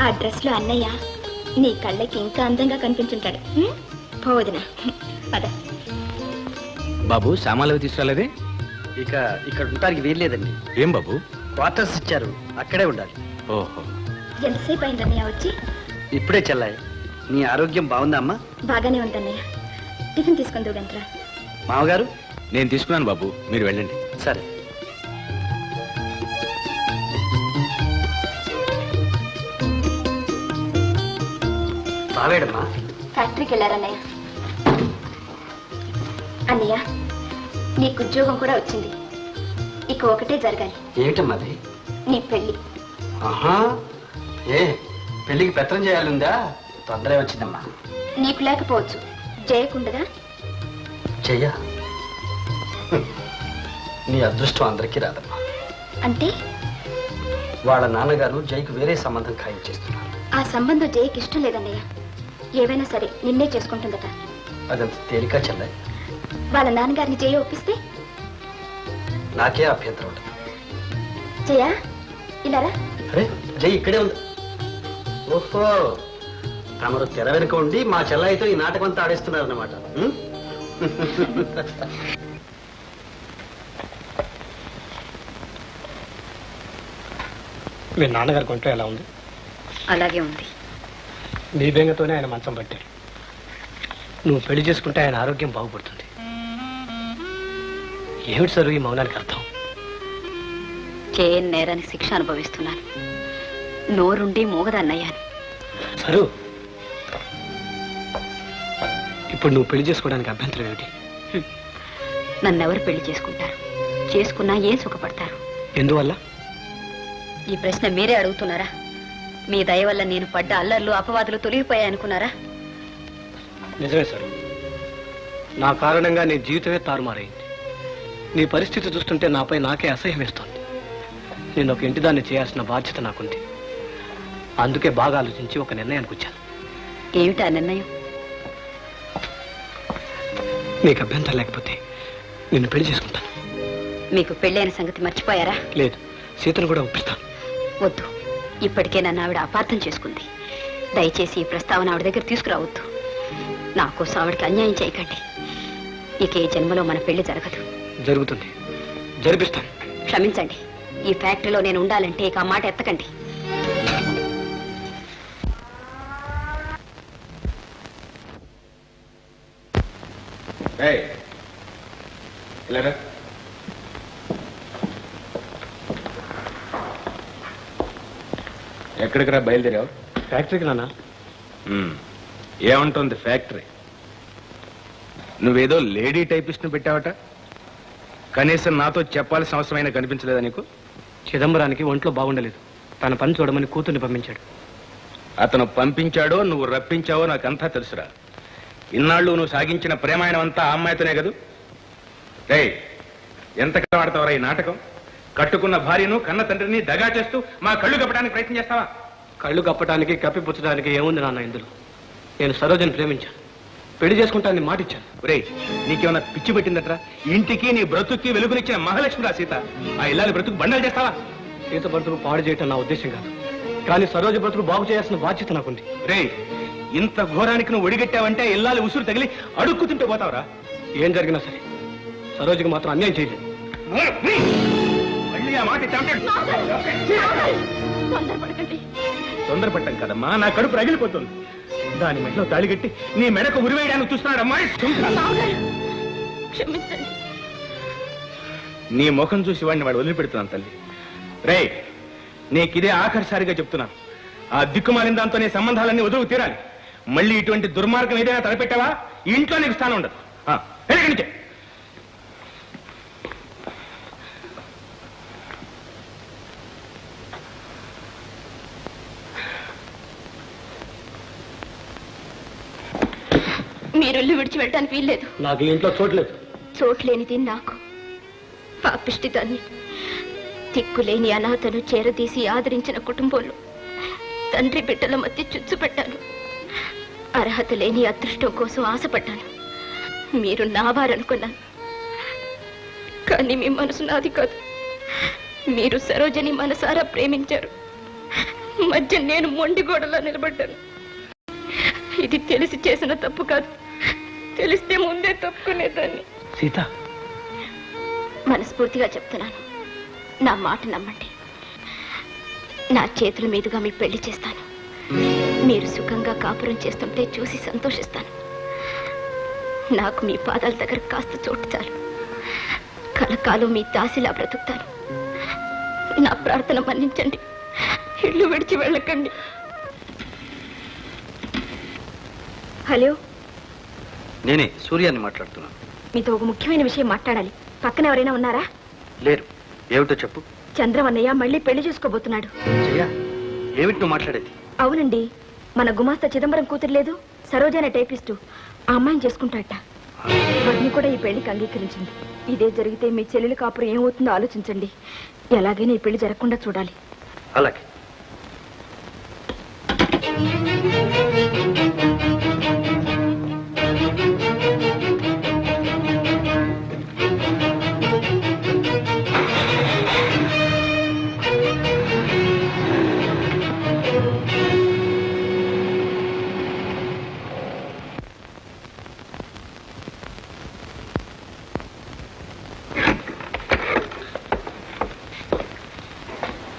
ఆ డ్రెస్ లో అన్నయ్య నీ కళ్ళకి ఇంకా అందంగా కనిపించుంటాడు. పోవదినా, పద. బాబు, సామాన్లు తీసుకురాలేదే? ఇక ఇక్కడ ఉండటానికి వీల్లేదండి. ఏం బాబు? క్వార్టర్స్ ఇచ్చారు, అక్కడే ఉండాలి. ఓహో, ఎంతసేపు అయిందన్నయ్య వచ్చి? ఇప్పుడే చెల్లాయి. నీ ఆరోగ్యం బాగుందా అమ్మా? బాగానే ఉందన్నయ్య. టిఫిన్ తీసుకుంది గంటరా. మామగారు? నేను తీసుకున్నాను బాబు, మీరు వెళ్ళండి. సరే. బావేడమ్మా? ఫ్యాక్టరీకి వెళ్ళారన్నయ్య. అన్నయ్య, నీకు ఉద్యోగం కూడా వచ్చింది. ఇక ఒకటే జరగాలి. ఏమిటమ్మా అది? నీ పెళ్లి. ఆహా, ఏ పెళ్లికి పెత్తనం చేయాలందా? తొందరే వచ్చిందమ్మా. నీకు లేకపోవచ్చు, జయకుండదా? చెయ్య, నీ అదృష్టం అందరికీ రాదమ్మా. అంటే వాళ్ళ నాన్నగారు జైకు వేరే సంబంధం ఖాయం చేస్తున్నారు. ఆ సంబంధం జయకి ఇష్టం లేదన్నయ్య. ఏవైనా సరే నిన్నే చేసుకుంటుందట. అదంత తేలిక చెల్లాయి. వాళ్ళ నాన్నగారిని జయ ఒప్పిస్తే? నాకే అభ్యంతరం ఉండదు. జయ ఇలారా. అరే, జై ఇక్కడే ఉంది. ఓహో, తమరు తెర వెనుక ఉండి మా చెల్లాయితో ఈ నాటకం అంతా ఆడేస్తున్నారన్నమాట. మీ నాన్నగారి కొంట్లో ఎలా ఉంది? అలాగే ఉంది. నీ బెంగతోనే ఆయన మంచం పట్టాడు. నువ్వు పెళ్లి చేసుకుంటే ఆయన ఆరోగ్యం బాగుపడుతుంది. ఏమిటి సరు ఈ మౌనానికి అర్థం? చేయని నేరానికి శిక్ష అనుభవిస్తున్నాను. నోరుండి మూగదన్నయ్యాను. సరు, ఇప్పుడు నువ్వు పెళ్లి చేసుకోవడానికి అభ్యంతరం ఏమిటి? నన్నెవరు పెళ్లి చేసుకుంటారు? చేసుకున్నా ఏం సుఖపడతారు? ఎందువల్ల? ఈ ప్రశ్న మీరే అడుగుతున్నారా? మీ దయ వల్ల నేను పడ్డ అల్లర్లు అపవాదులు తొలగిపోయాయనుకున్నారా? నిజమే సరు, నా కారణంగా నీ జీవితమే తారుమారైంది. నీ పరిస్థితి చూస్తుంటే నాపై నాకే అసహ్యం వేస్తోంది. నేను ఒక ఇంటిదాన్ని చేయాల్సిన బాధ్యత నాకుంది. అందుకే బాగా ఆలోచించి ఒక నిర్ణయానికి వచ్చాను. ఏమిటా నిర్ణయం? నీకు అభ్యంతరం లేకపోతే నిన్ను పెళ్లి చేసుకుంటాను. మీకు పెళ్ళైన సంగతి మర్చిపోయారా? లేదు, సీతను కూడా ఒప్పిస్తాను. వద్దు, ఇప్పటికే నన్ను ఆవిడ అపార్థం చేసుకుంది. దయచేసి ఈ ప్రస్తావన ఆవిడ దగ్గర తీసుకురావద్దు. నా కోసం ఆవిడకి అన్యాయం చేయకండి. ఇక ఈ జన్మలో మన పెళ్లి జరగదు. జరుగుతుంది, జరిపిస్తాను. క్షమించండి, ఈ ఫ్యాక్టరీలో నేను ఉండాలంటే ఇక ఆ మాట ఎత్తకండి. ఎక్కడికి రా బయలుదేరావు? ఫ్యాక్టరీకి నాన్న. ఏమంటుంది ఫ్యాక్టరీ? నువ్వేదో లేడీ టైపిస్ట్ని పెట్టావట. కనీసం నాతో చెప్పాల్సిన అవసరమైనా కనిపించలేదా నీకు? చిదంబరానికి ఒంట్లో బాగుండలేదు. తన పని చూడమని కూతుర్ని పంపించాడు. అతను పంపించాడో నువ్వు రప్పించావో నాకంతా తెలుసురా. ఇన్నాళ్ళు నువ్వు సాగించిన ప్రేమాయణం అంతా ఆ అమ్మాయితోనే కదూ. రే, ఎంతకాలం ఆడతావరా ఈ నాటకం? కట్టుకున్న భార్యను కన్న తండ్రిని దగా చేస్తూ మా కళ్ళు కప్పడానికి ప్రయత్నం చేస్తావా? కళ్ళు కప్పటానికి కప్పిపుచ్చడానికి ఏముంది నాన్న ఇందులో? నేను సరోజని ప్రేమించాను, పెళ్లి చేసుకుంటానని మాటిచ్చాను. రే, నీకేమన్నా పిచ్చి పెట్టిందట్రా? ఇంటికి నీ బ్రతుక్కి వెలుగునిచ్చిన మహాలక్ష్మిరా సీత. ఆ ఇల్లాలి బ్రతుకు బండలు చేస్తావా? సీత బ్రతుకు పాడు చేయటం నా ఉద్దేశం కాదు, కానీ సరోజ బ్రతుకు బాగు చేయాల్సిన బాధ్యత నాకుంది. రే, ఇంత ఘోరానికి నువ్వు ఒడిగట్టావంటే ఇల్లాలి ఉసురు తగిలి అడుక్కు తింటూ పోతావురా. ఏం జరిగినా సరే సరోజకి మాత్రం అన్యాయం చేయలేదు. మళ్ళీ ఆ మాట తొందరపడ్డాం కదమ్మా, నా కడుపు రగిలిపోతుంది. దాని మెడలో తాళిగట్టి నీ మెడకు ఉరివేయడానికి చూస్తున్నాడమ్మా. క్షమించండి. నీ ముఖం చూసి వాడిని వదిలిపెడుతున్నాను తల్లి. రే, నీకిదే ఆఖరిసారిగా చెప్తున్నాను. ఆ దిక్కుమాలిన దాంతో నీ సంబంధాలన్నీ వదులు తీరాలి. మళ్ళీ ఇటువంటి దుర్మార్గం ఏదైనా తలపెట్టావా ఇంట్లో నీకు స్థానం ఉండదు. ఎక్కడి నుంచే మీరు ఇల్లు విడిచి వెళ్ళటానికి వీల్లేదు. నాకు ఈ ఇంట్లో చోట్లేదు. చోట్లేనిది నాకు. పాపిష్టి దాన్ని, దిక్కులేని అనాథను చేరదీసి ఆదరించిన కుటుంబంలో తండ్రి బిడ్డల మధ్య చుచ్చు పెట్టాను. అర్హత లేని అదృష్టం కోసం ఆశపడ్డాను. మీరు నావారనుకున్నాను, కానీ మీ మనసు నాది కాదు. మీరు సరోజని మనసారా ప్రేమించారు. మధ్య నేను మొండిగోడలా నిలబడ్డాను. ఇది తెలిసి చేసిన తప్పు కాదు, తెలిస్తే ముందే తప్పుకునేదాన్ని. సీత, మనస్ఫూర్తిగా చెప్తున్నాను, నా మాట నమ్మండి. నా చేతుల మీదుగా మీకు పెళ్లి చేస్తాను. మీరు సుఖంగా కాపురం చేస్తుంటే చూసి సంతోషిస్తాను. నాకు మీ పాదాల దగ్గర కాస్త చోటు చాలు. కలకాలం మీ దాసిలా బ్రతుకుతాను. నా ప్రార్థన మన్నించండి. ఇల్లు విడిచి వెళ్ళకండి. హలో, నేనే సూర్యాన్ని మాట్లాడుతున్నాను. మీతో ఒక ముఖ్యమైన విషయం మాట్లాడాలి. పక్కన ఎవరైనా ఉన్నారా? లేరు. ఏమిటో చెప్పు. చంద్రమన్నయ్య మళ్ళీ పెళ్లి చేసుకోబోతున్నాడు. జయ, ఏమిటి నువ్వు మాట్లాడేది? అవునండి, మన గుమాస్తా చిదంబరం కూతురు లేదు, సరోజానే టైపిస్టు, ఆ అమ్మాయిని చేసుకుంటాట. వదిని కూడా ఈ పెళ్లికి అంగీకరించింది. ఇదే జరిగితే మీ చెల్లెలి కాపురం ఏమవుతుందో ఆలోచించండి. ఎలాగైనా ఈ పెళ్లి జరగకుండా చూడాలి. అలాగే.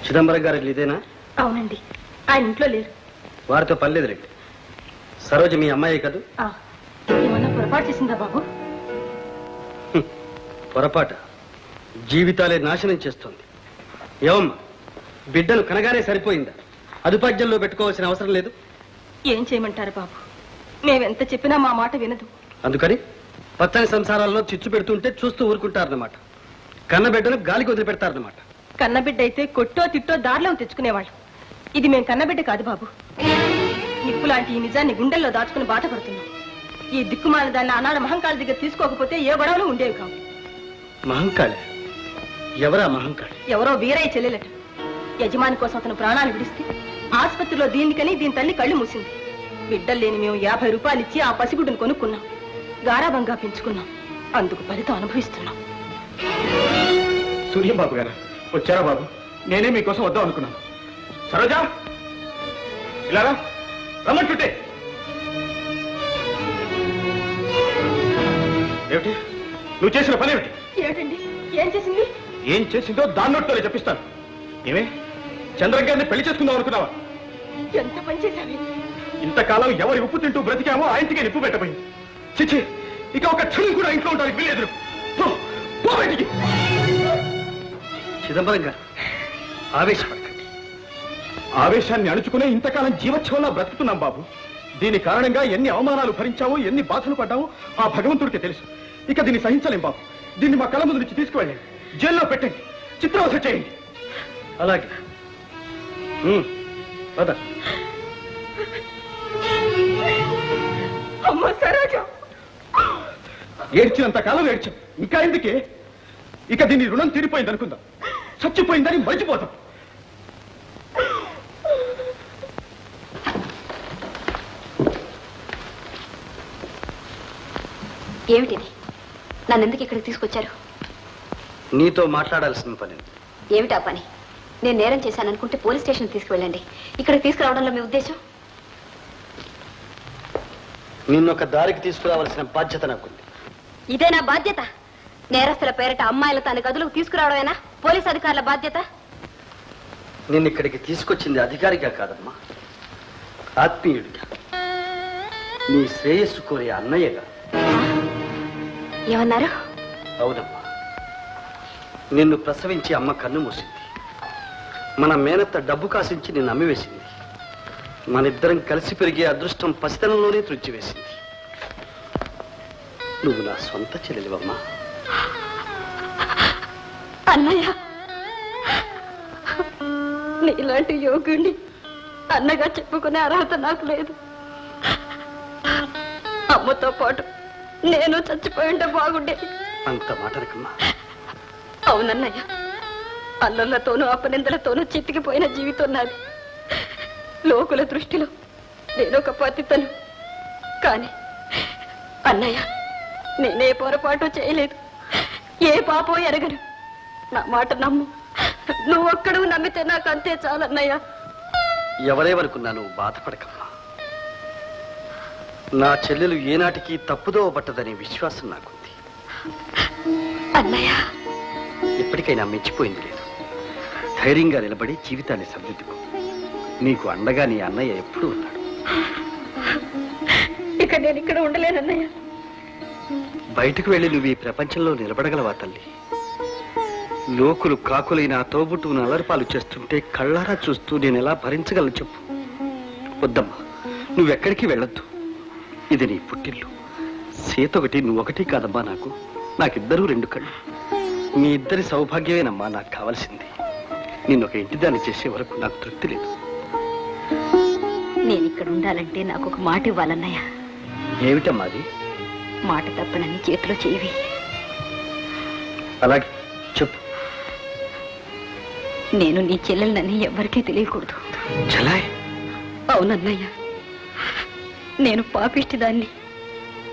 చిదంబరం గారు ఇదేనా? అవునండి, ఆయన ఇంట్లో లేరు. వారితో పని లేదు రండి. సరోజ మీ అమ్మాయి కదూ? ఏమన్నా పొరపాటు చేసిందా బాబు? పొరపాట జీవితాలే నాశనం చేస్తోంది. ఏమమ్మా, బిడ్డలు కనగానే సరిపోయిందా? అదుపాజ్యంలో పెట్టుకోవాల్సిన అవసరం లేదు. ఏం చేయమంటారు బాబు? మేమెంత చెప్పినా మా మాట వినదు. అందుకని పచ్చని సంసారాల్లో చిచ్చు పెడుతుంటే చూస్తూ ఊరుకుంటారన్నమాట. కన్నబిడ్డను గాలికి వదిలిపెడతారన్నమాట. కన్నబిడ్డ అయితే కొట్టో తిట్టో దారిలో తెచ్చుకునేవాళ్ళు. ఇది మేం కన్నబిడ్డ కాదు బాబు. నిప్పు లాంటి ఈ నిజాన్ని గుండెల్లో దాచుకుని బాధపడుతున్నాం. ఈ దిక్కుమాల దాన్ని ఆనాడు మహంకాళి దగ్గర తీసుకోకపోతే ఏ గొడవలు ఉండేవి కావు. మహంకాళి? ఎవరా మహంకాళి? ఎవరో వీరయ్య చెల్లెలట. యజమాని కోసం అతను ప్రాణాలు విడిస్తే ఆసుపత్రిలో దీనికని దీని తల్లి కళ్ళు మూసింది. బిడ్డలు లేని మేము 50 రూపాయలు ఇచ్చి ఆ పసిగుడ్డును కొనుక్కున్నాం. గారాబంగా పెంచుకున్నాం. అందుకు ఫలితం అనుభవిస్తున్నాం. సూర్యంబాబు గారు వచ్చారా బాబు? నేనే మీకోసం వద్దాం అనుకున్నాను. సరోజా, ఇలా రమ్మంటుంటే ఏమిటి నువ్వు చేసిన పని? ఏమిటి? ఏమిటండి? ఏం చేసింది? ఏం చేసిందో దాని నోటితోనే చెప్పిస్తాను. ఏమే, చంద్రం గారిని పెళ్లి చేసుకుందాం అనుకున్నావా? ఎంత పని చేశావి? ఇంతకాలం ఎవరి ఉప్పు తింటూ బ్రతికామో ఆ ఇంటికి నిప్పు పెట్టబోయింది. చిచ్చి, ఇక ఒక క్షణం కూడా ఇంట్లో ఉండడానికి వీలేదు. పో బయటికి. చిదంబరం గారు, ఆవేశపడకండి. ఆవేశాన్ని అణుచుకునే ఇంతకాలం జీవోత్సవంలా బ్రతుకుతున్నాం బాబు. దీని కారణంగా ఎన్ని అవమానాలు భరించావో, ఎన్ని బాధలు పడ్డావో ఆ భగవంతుడికి తెలుసు. ఇక దీన్ని సహించలేం బాబు. దీన్ని మా కళ్ళ ముందు నుంచి తీసుకువెళ్ళండి, జైల్లో పెట్టండి, చిత్రవస చేయండి. అలాగే. పద. అమ్మ సరోజా, ఏడ్చినంత కాలం ఏడ్చాం, ఇంకా ఎందుకే? ఇక దీని రుణం తీరిపోయింది అనుకుందాం, చచ్చిపోయిందని మర్చిపోతాం. ఏమిటిది? నన్ను ఎందుకు ఇక్కడికి తీసుకొచ్చారు? నీతో మాట్లాడాల్సిన పని. ఏమిటా పని? నేను నేరం చేశాను అనుకుంటే పోలీస్ స్టేషన్ తీసుకువెళ్ళండి. ఇక్కడికి తీసుకురావడంలో మీ ఉద్దేశం? నిన్నొక దారికి తీసుకురావాల్సిన బాధ్యత నాకుంది. ఇదే నా బాధ్యత? నేరస్తుల పేరిట అమ్మాయిలు తన గదులకు తీసుకురావడమేనా పోలీస్ అధికారుల బాధ్యత? నిన్ను ఇక్కడికి తీసుకొచ్చింది అధికారిగా కాదమ్మా, ఆత్మీయుడిగా, నీ శ్రేయస్సు కోరే అన్నయ్యగా. ఏమన్నారు? అవునమ్మా, నిన్ను ప్రసవించి అమ్మ కన్ను మూసింది. మన మేనత్త డబ్బు కాసించి నిన్ను అమ్మివేసింది. మనిద్దరం కలిసి పెరిగే అదృష్టం పసితనంలోనే త్రుంచివేసింది. నువ్వు నా సొంత చెల్లెలివమ్మా. అన్నయ్య, నీలాంటి యోగుణ్ణి అన్నగా చెప్పుకునే అర్హత నాకు లేదు. అమ్మతో పాటు నేను చచ్చిపోయింటే బాగుండేది. అంత మాటనకమ్మా. అవునన్నయ్య, అల్లర్లతోనూ అపనిందలతోనూ చితికిపోయిన జీవితం నాది. లోకుల దృష్టిలో నేనొక పతితను. కానీ అన్నయ్య, నేనే పొరపాటు చేయలేదు, ఏ పాపో ఎరగను. నా మాట నమ్ము. నువ్వొక్కడు నమ్మితే నాకు అంతే చాలన్నయ్య. ఎవరేమనుకున్నా నువ్వు బాధపడకమ్మా. నా చెల్లెలు ఏనాటికి తప్పుదో పట్టదనే విశ్వాసం నాకుంది. అన్నయ్య, ఎప్పటికైనా మించిపోయింది లేదు. ధైర్యంగా నిలబడి జీవితాన్ని సరిదిద్దుకో. నీకు అండగా నీ అన్నయ్య ఎప్పుడూ ఉన్నాడు. ఇక నేను ఇక్కడ ఉండలేనన్నయ్య. బయటకు వెళ్ళి నువ్వు ఈ ప్రపంచంలో నిలబడగలవా తల్లి? లోకులు కాకులైన తోబుట్టును అలర్పాలు చేస్తుంటే కళ్ళారా చూస్తూ నేను ఎలా భరించగలను చెప్పు. వద్దమ్మా, నువ్వెక్కడికి వెళ్ళొద్దు. ఇది నీ పుట్టిల్లు. సీత ఒకటి నువ్వొకటి కాదమ్మా. నాకిద్దరూ రెండు కళ్ళు. మీ ఇద్దరి సౌభాగ్యమేనమ్మా నాకు కావాల్సింది. నిన్నొక ఇంటిదాన్ని చేసే వరకు నాకు తృప్తి లేదు. నేను ఇక్కడ ఉండాలంటే నాకు ఒక మాట ఇవ్వాలన్నయ్య. ఏమిటమ్మా అది? మాట తప్పనని చేతిలో చేయవి. అలాగే చెప్పు. నేను నీ చెల్లెలనని ఎవ్వరికీ తెలియకూడదు. చెల్లాయ్? అవునన్నయ్య, నేను పాపిష్టిదాన్ని.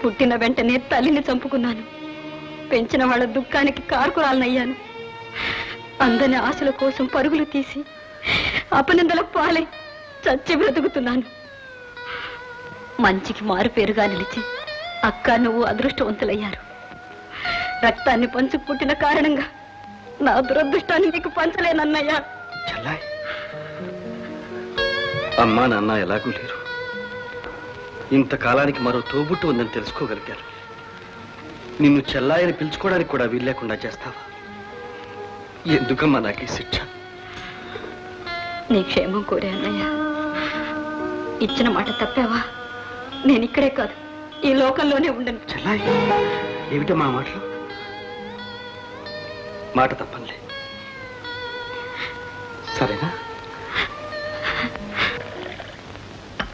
పుట్టిన వెంటనే తల్లిని చంపుకున్నాను. పెంచిన వాళ్ళ దుఃఖానికి కారుకురాలనయ్యాను. అందని ఆశల కోసం పరుగులు తీసి అపనిందల పాలై చచ్చి బ్రతుకుతున్నాను. మంచికి మారు పేరుగా నిలిచి అక్క నువ్వు అదృష్టవంతులయ్యారు. రక్తాన్ని పంచుకు పుట్టిన కారణంగా నా దురదృష్టాన్ని నీకు పంచలేనన్నయ్యా. చెల్లాయ్, అమ్మా నాన్న ఎలాగూ లేరు. ఇంతకాలానికి మరో తోబుట్టు ఉందని తెలుసుకోగలిగారు. నిన్ను చెల్లాయని పిలుచుకోవడానికి కూడా వీల్లేకుండా చేస్తావా? ఎందుకమ్మా నాకు ఈ శిక్ష? నీ క్షేమం కోరే అన్నయ్య. ఇచ్చిన మాట తప్పావా? నేను ఇక్కడే కాదు, ఈ లోకంలోనే ఉండను. చెల్లాయ్, ఏమిటమ్మా మాటలు? మాట తప్పనిలే, సరేనా?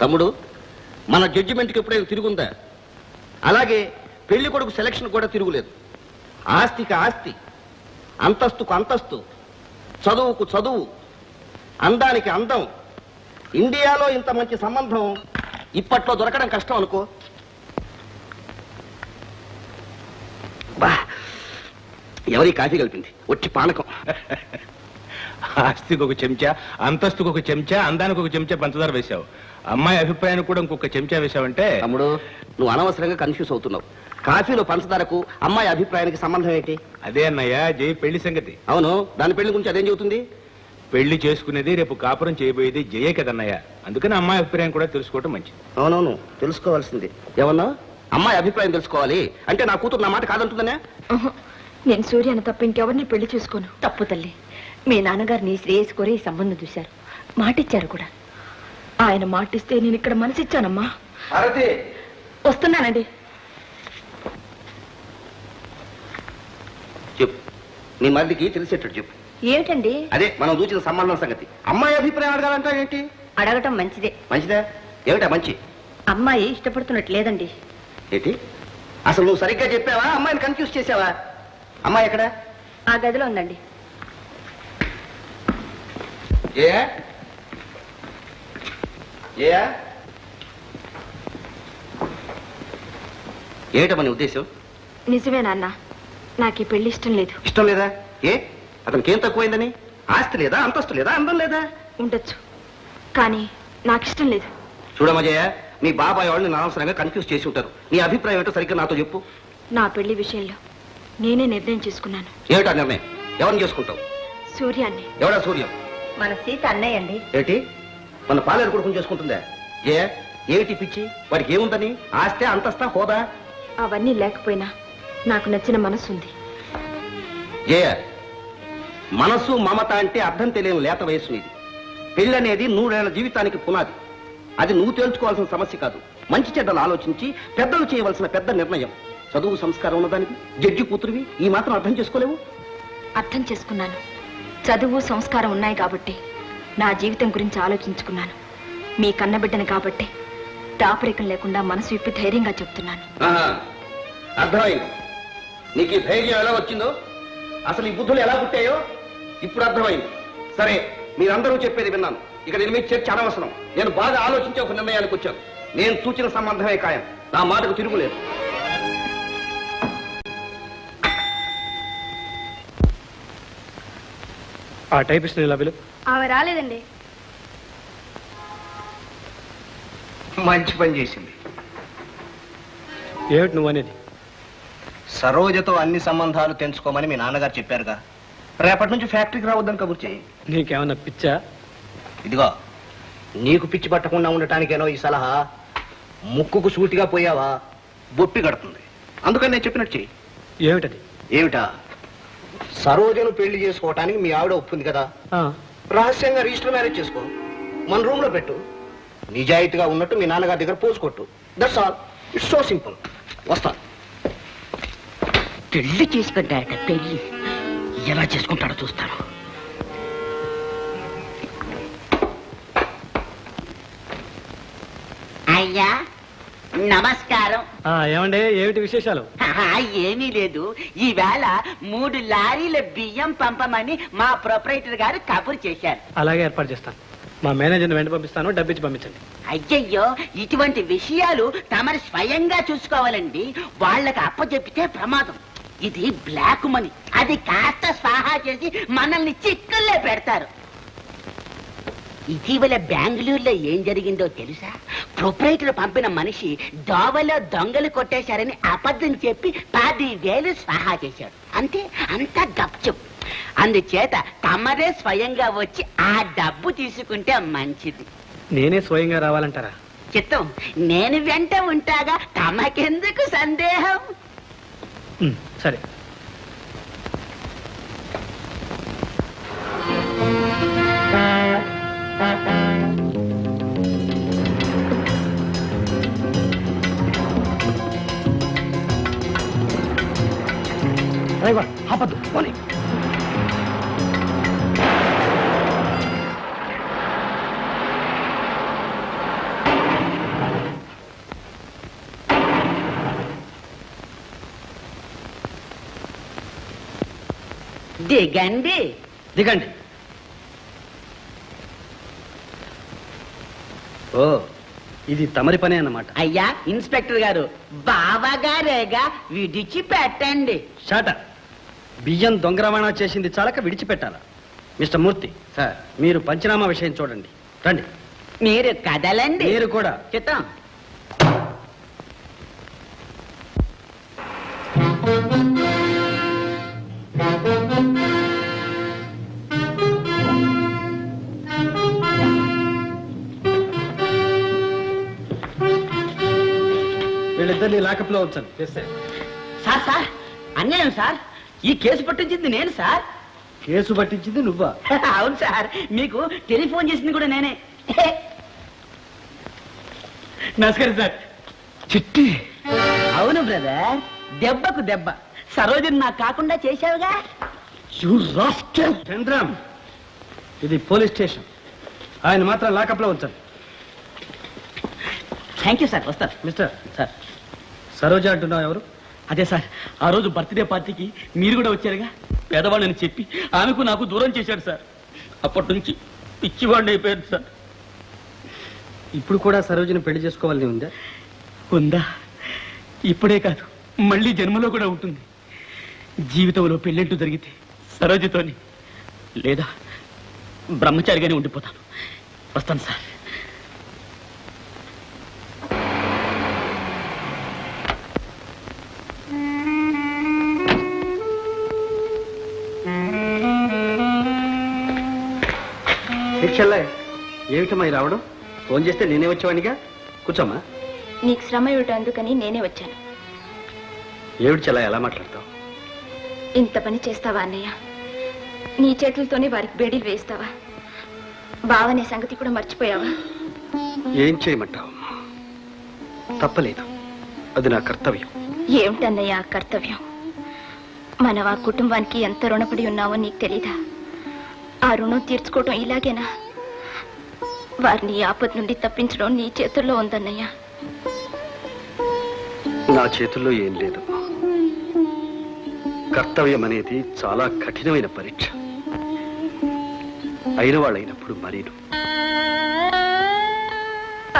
తమ్ముడు, మన జడ్జిమెంట్కి ఎప్పుడైనా తిరుగుందా? అలాగే పెళ్లి కొడుకు సెలక్షన్ కూడా తిరుగులేదు. ఆస్తికి ఆస్తి, అంతస్తుకు అంతస్తు, చదువుకు చదువు, అందానికి అందం. ఇండియాలో ఇంత మంచి సంబంధం ఇప్పట్లో దొరకడం కష్టం అనుకో. బా, ఎవరి కాఫీ కలిపింది? వచ్చి పానకం. ఆస్తికి ఒక చెంచా, అంతస్తుకు ఒక చెంచా, అందానికి ఒక చెంచా పంచదార వేశావు. అమ్మాయి అభిప్రాయానికి కూడా ఇంకొక చెంచా వేశావంటే. తమ్ముడు, నువ్వు అనవసరంగా కన్ఫ్యూజ్ అవుతున్నావు. కాఫీలో పంచదారకు అమ్మాయి అభిప్రాయానికి సంబంధం ఏంటి? అదే అన్నయ్య జయ పెళ్లి సంగతి. అవును, దాని పెళ్లి గురించి అదేం చెబుతుంది? పెళ్లి చేసుకునేది రేపు కాపురం చేయబోయేది జయే కదన్నయ్య. అందుకని అమ్మాయి అభిప్రాయం కూడా తెలుసుకోవటం మంచిది. అవునవును, తెలుసుకోవాల్సింది. ఏమన్నా? అమ్మాయి అభిప్రాయం తెలుసుకోవాలి అంటే నా కూతురు నా మాట కాదంటుందనే? నేను సూర్యను తప్ప ఇంకెవరిని పెళ్లి చేసుకోను. తప్పు తల్లి. మీ నాన్నగారు నీ శ్రేయస్ కోరే ఈ సంబంధం చూశారు, మాటిచ్చారు కూడా. ఆయన మాటిస్తే నేను ఇక్కడ మనసిచ్చానమ్మా. వస్తున్నానండి. చెప్పు, నీ మరిదికి తెలిసేటట్టు చెప్పు. ఏమిటండి? అదే మనం చూసిన సంబంధం సంగతి. అమ్మాయి అభిప్రాయం అడగాలంటే ఏంటి? అడగటం మంచిదే. మంచిదా? ఏమిటా మంచి? అమ్మాయి ఇష్టపడుతున్నట్టు లేదండి. ఏంటి? అసలు నువ్వు సరిగ్గా చెప్పావా? అమ్మాయిని కన్ఫ్యూజ్ చేసావా? అమ్మాయి ఎక్కడ? ఆ గదిలో ఉందండి. ఏమిటమ్మా నీ ఉద్దేశం? నిజమే నాన్న, నాకు ఈ పెళ్లి ఇష్టం లేదు. ఇష్టం లేదా? ఏ, అతనికి ఏం తక్కువైందని? ఆస్తి లేదా, అంతస్తు లేదా, అందం లేదా? ఉండొచ్చు, కానీ నాకు ఇష్టం లేదు. చూడమజయ్య, మీ బాబాయ్ వాళ్ళని అనవసరంగా కన్ఫ్యూజ్ చేసి ఉంటారు. నీ అభిప్రాయం ఏంటో సరిగ్గా నాతో చెప్పు. నా పెళ్లి విషయంలో నేనే నిర్ణయం చేసుకున్నాను. ఏమిటా నిర్ణయం? ఎవరిని చేసుకుంటావు? సూర్యాన్ని. ఎవడా సూర్యం? మన సీత అన్నయ్య అండి. ఏంటి, మన పాలేరు కొడుకుని చేసుకుంటుందా? ఏమిటి పిచ్చి? వాడికి ఏముందని? ఆస్తే, అంతస్తా, హోదా? అవన్నీ లేకపోయినా నాకు నచ్చిన మనసు ఉంది. మనసు మమత అంటే అర్థం తెలియని లేత వయస్సు నీది. పెళ్లి అనేది 100 ఏళ్ల జీవితానికి పునాది. అది నువ్వు తేల్చుకోవాల్సిన సమస్య కాదు. మంచి చెడ్డలు ఆలోచించి పెద్దలు చేయవలసిన పెద్ద నిర్ణయం. చదువు సంస్కారం ఉన్నదానికి జడ్జి కూతురివి ఈ మాత్రం అర్థం చేసుకోలేవు? అర్థం చేసుకున్నాను. చదువు సంస్కారం ఉన్నాయి కాబట్టి నా జీవితం గురించి ఆలోచించుకున్నాను. మీ కన్నబిడ్డను కాబట్టి దాపరికం లేకుండా మనసు విప్పి ధైర్యంగా చెప్తున్నాను. అర్థమైంది. నీకు ఈ ధైర్యం ఎలా వచ్చిందో, అసలు ఈ బుద్ధులు ఎలా పుట్టాయో ఇప్పుడు అర్థమైంది. సరే, మీరందరూ చెప్పేది విన్నాను. ఇక నేను మీకు చర్చ అనవసరం. నేను బాగా ఆలోచించే ఒక నిర్ణయానికి వచ్చాను. నేను సూచిన సంబంధమే ఖాయం. నా మాటకు తిరుగులేదు. ఆ టైపిస్ట్ ఇలా పిలుపు. ఆమె రాలేదండి. మంచి పని చేసింది. ఏమిటి నువ్వు అనేది? సరోజతో అన్ని సంబంధాలు తెంచుకోమని మీ నాన్నగారు చెప్పారుగా. రేపటి నుంచి ఫ్యాక్టరీకి రావద్దని కబుర్ చేయి. నీకేమన్నా పిచ్చా? ఇదిగో, నీకు పిచ్చి పట్టకుండా ఉండటానికేనో ఈ సలహా. ముక్కుకు సూటిగా పోయావా బొప్పి కడుతుంది. అందుకని నేను చెప్పినట్టు చెయ్యి. ఏమిటది? ఏమిటా? సరోజను పెళ్లి చేసుకోవటానికి మీ ఆవిడ ఒప్పుంది కదా, రహస్యంగా రిజిస్టర్ మ్యారేజ్ చేసుకో. మన రూమ్ లో పెట్టు. నిజాయితీగా ఉన్నట్టు మీ నాన్నగారి దగ్గర పోజు కొట్టు. That's all. It's so simple. వస్తాను. పెళ్లి చేసుకుంటాడట. పెళ్లి ఎలా చేసుకుంటాడో చూస్తాను. అయ్యా నమస్కారం. ఏమండి, ఏమిటి విశేషాలు? ఏమీ లేదు. ఈవేళ 3 లారీల బియ్యం పంపమని మా ప్రొపరేటర్ గారు కబురు చేశారు. అలాగే ఏర్పాటు చేస్తాను. మా మేనేజర్ని వెంట పంపిస్తాను, డబ్బిచ్చి పంపించండి. అయ్యయ్యో, ఇటువంటి విషయాలు తమరు స్వయంగా చూసుకోవాలండి. వాళ్ళకి అప్పచెప్పితే ప్రమాదం. ఇది బ్లాక్ మనీ. అది కాస్త స్వాహా చేసి మనల్ని చిక్కుల్లో పెడతారు. ఇటీవల బెంగళూరులో ఏం జరిగిందో తెలుసా? ప్రొపరేటర్ పంపిన మనిషి దోవలో దొంగలు కొట్టేశారని అబద్ధం చెప్పి 10,000 స్వాహా చేశాడు. అంతే, అంతా గప్చుప్. అందుచేత తమరే స్వయంగా వచ్చి ఆ డబ్బు తీసుకుంటే మంచిది. నేనే స్వయంగా రావాలంటారా? చిత్తం, నేను వెంట ఉంటాగా. తమకెందుకు సందేహం? సరే. ఆపద్దు పోనీ. దిగండి. దిగండి. ఓ, ఇది తమరి పనే అన్నమాట. అయ్యా ఇన్స్పెక్టర్ గారు, బావగారేగా విడిచిపెట్టండి. షాట. బియ్యం దొంగ రవాణా చేసింది చాలక విడిచిపెట్టాలా? మిస్టర్ మూర్తి సార్, మీరు పంచనామా విషయం చూడండి. రండి. మీరు కదలండి. మీరు కూడా. చిత్తం. వీళ్ళిద్దరిని లాకప్ లో ఉంచండి. సార్ సార్, అన్యాయం సార్. ఈ కేసు పట్టించింది నేను సార్. కేసు పట్టించింది నువ్వా? అవును సార్. మీకు టెలిఫోన్ చేసింది కూడా నేనే. నమస్కారం సార్. చిట్టి. అవును బ్రదర్, దెబ్బకు దెబ్బ. సరోజని నాకు కాకుండా చేశావుగా. చంద్రం, ఇది పోలీస్ స్టేషన్. ఆయన మాత్రం లాకప్ లో ఉంచండి. Thank you sir. వస్తారు. మిస్టర్ సార్, సరోజ అంటున్నావు ఎవరు? అదే సార్, ఆ రోజు బర్త్డే పార్టీకి మీరు కూడా వచ్చారుగా. పేదవాళ్ళని చెప్పి ఆమెకు నాకు దూరం చేశాడు సార్. అప్పటి నుంచి పిచ్చివాడిని అయిపోయాడు సార్. ఇప్పుడు కూడా సరోజని పెళ్లి చేసుకోవాలని ఉందా? ఉందా? ఇప్పుడే కాదు, మళ్ళీ జన్మలో కూడా ఉంటుంది. జీవితంలో పెళ్ళంటూ జరిగితే సరోజతోని, లేదా బ్రహ్మచారిగానే ఉండిపోతాను. వస్తాను సార్. ఏమిటమ్మా రావడం? ఫోన్ చేస్తే నేనే వచ్చేవాడిగా. కూర్చోమ్మా. నీకు శ్రమ ఏమిటో అందుకని నేనే వచ్చాను. ఏమిటి చెల్ల, ఎలా మాట్లాడతావు? ఇంత పని చేస్తావా అన్నయ్య? నీ చేతులతోనే వారికి బేడీలు వేస్తావా? బావనే సంగతి కూడా మర్చిపోయావా? ఏం చేయమంటావు? తప్పలేదు, అది నా కర్తవ్యం. ఏమిటన్నయ్య ఆ కర్తవ్యం? మనం ఆ కుటుంబానికి ఎంత రుణపడి ఉన్నావో నీకు తెలీదా? ఆ రుణం తీర్చుకోవటం ఇలాగేనా? వారిని ఆపద నుండి తప్పించడం నీ చేతుల్లో ఉందన్నయ్య. నా చేతుల్లో ఏం లేదు. కర్తవ్యం అనేది చాలా కఠినమైన పరీక్ష. అయిన వాళ్ళైనప్పుడు మరీను.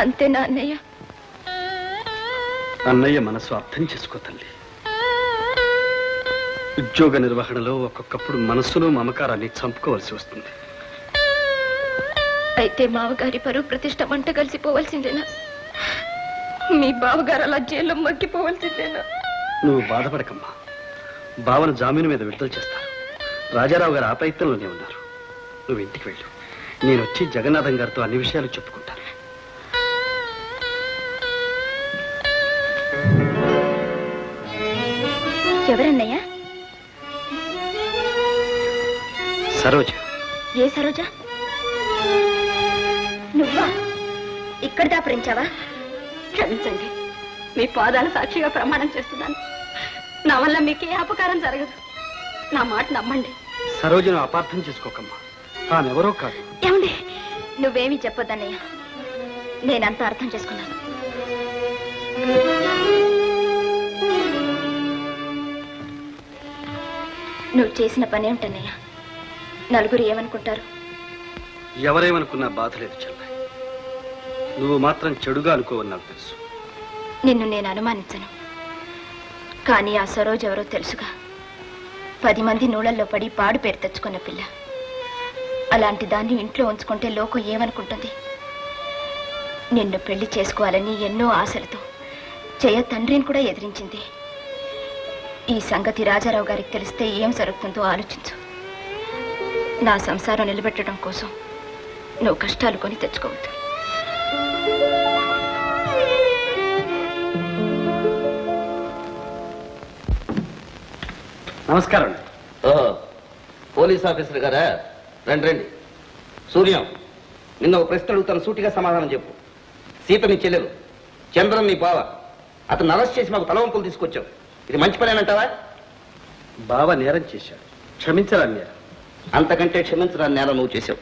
అంతేనా అన్నయ్య? అన్నయ్య మనసు అర్థం చేసుకో తల్లి. ఉద్యోగ నిర్వహణలో ఒక్కొక్కప్పుడు మనస్సును మమకారాన్ని చంపుకోవాల్సి వస్తుంది. అయితే మావగారి పరువు ప్రతిష్ట మంట కలిసిపోవలసిందేనా? మీ బావగారు అలా జైల్లో మగ్గిపోవలసిందేనా? నువ్వు బాధపడకమ్మా. భావన జామీను మీద విడుదల చేస్తారు. రాజారావు గారు ఆ ప్రయత్నంలోనే ఉన్నారు. నువ్వు ఇంటికి వెళ్ళు. నేను వచ్చి జగన్నాథం గారితో అన్ని విషయాలు చెప్పుకుంటాను. ఎవరన్నయ్యా? సరోజ. ఏ సరోజ? నువ్వా? ఇక్కడ దాపరించావా? క్షమించండి, మీ పాదాల సాక్షిగా ప్రమాణం చేస్తున్నాను. నా వల్ల మీకే అపకారం జరగదు. నా మాట నమ్మండి. సరోజను అపార్థం చేసుకోకమ్మా. తానెవరో కాదు. ఏమండి, నువ్వేమీ చెప్పొద్దన్నయ్య. నేనంతా అర్థం చేసుకున్నాను. నువ్వు చేసిన పని ఏమిటన్నయ్య? నలుగురు ఏమనుకుంటారు? ఎవరేమనుకున్నా బాధ లేదు చెల్లె. నువ్వు మాత్రం చెడుగా అనుకోవని నాకు తెలుసు. నిన్ను నేను అనుమానించను, కానీ ఆ సరోజ్ ఎవరో తెలుసుగా. 10 మంది నూళ్ళల్లో పడి పాడు పేరు తెచ్చుకున్న పిల్ల. అలాంటి దాన్ని ఇంట్లో ఉంచుకుంటే లోకం ఏమనుకుంటుంది? నిన్ను పెళ్లి చేసుకోవాలని ఎన్నో ఆశలతో జయ తండ్రిని కూడా ఎదిరించింది. ఈ సంగతి రాజారావు గారికి తెలిస్తే ఏం జరుగుతుందో ఆలోచించు. నా సంసారం నిలబెట్టడం కోసం నువ్వు కష్టాలు కొని తెచ్చుకోవద్దు. నమస్కారం. పోలీస్ ఆఫీసర్ గారా? రండి రండి. సూర్యం, నిన్న ఒక ప్రశ్న అడుగుతాను, సూటిగా సమాధానం చెప్పు. సీత నీ చెల్లెలు, చంద్రన్ నీ బావ. అతను అరెస్ట్ చేసి మాకు తలవంపులు తీసుకొచ్చావు. ఇది మంచి పనేనంటావా? బావ నేరం చేశాడు, క్షమించరాని నేరం. అంతకంటే క్షమించరాని నేరం నువ్వు చేశావు.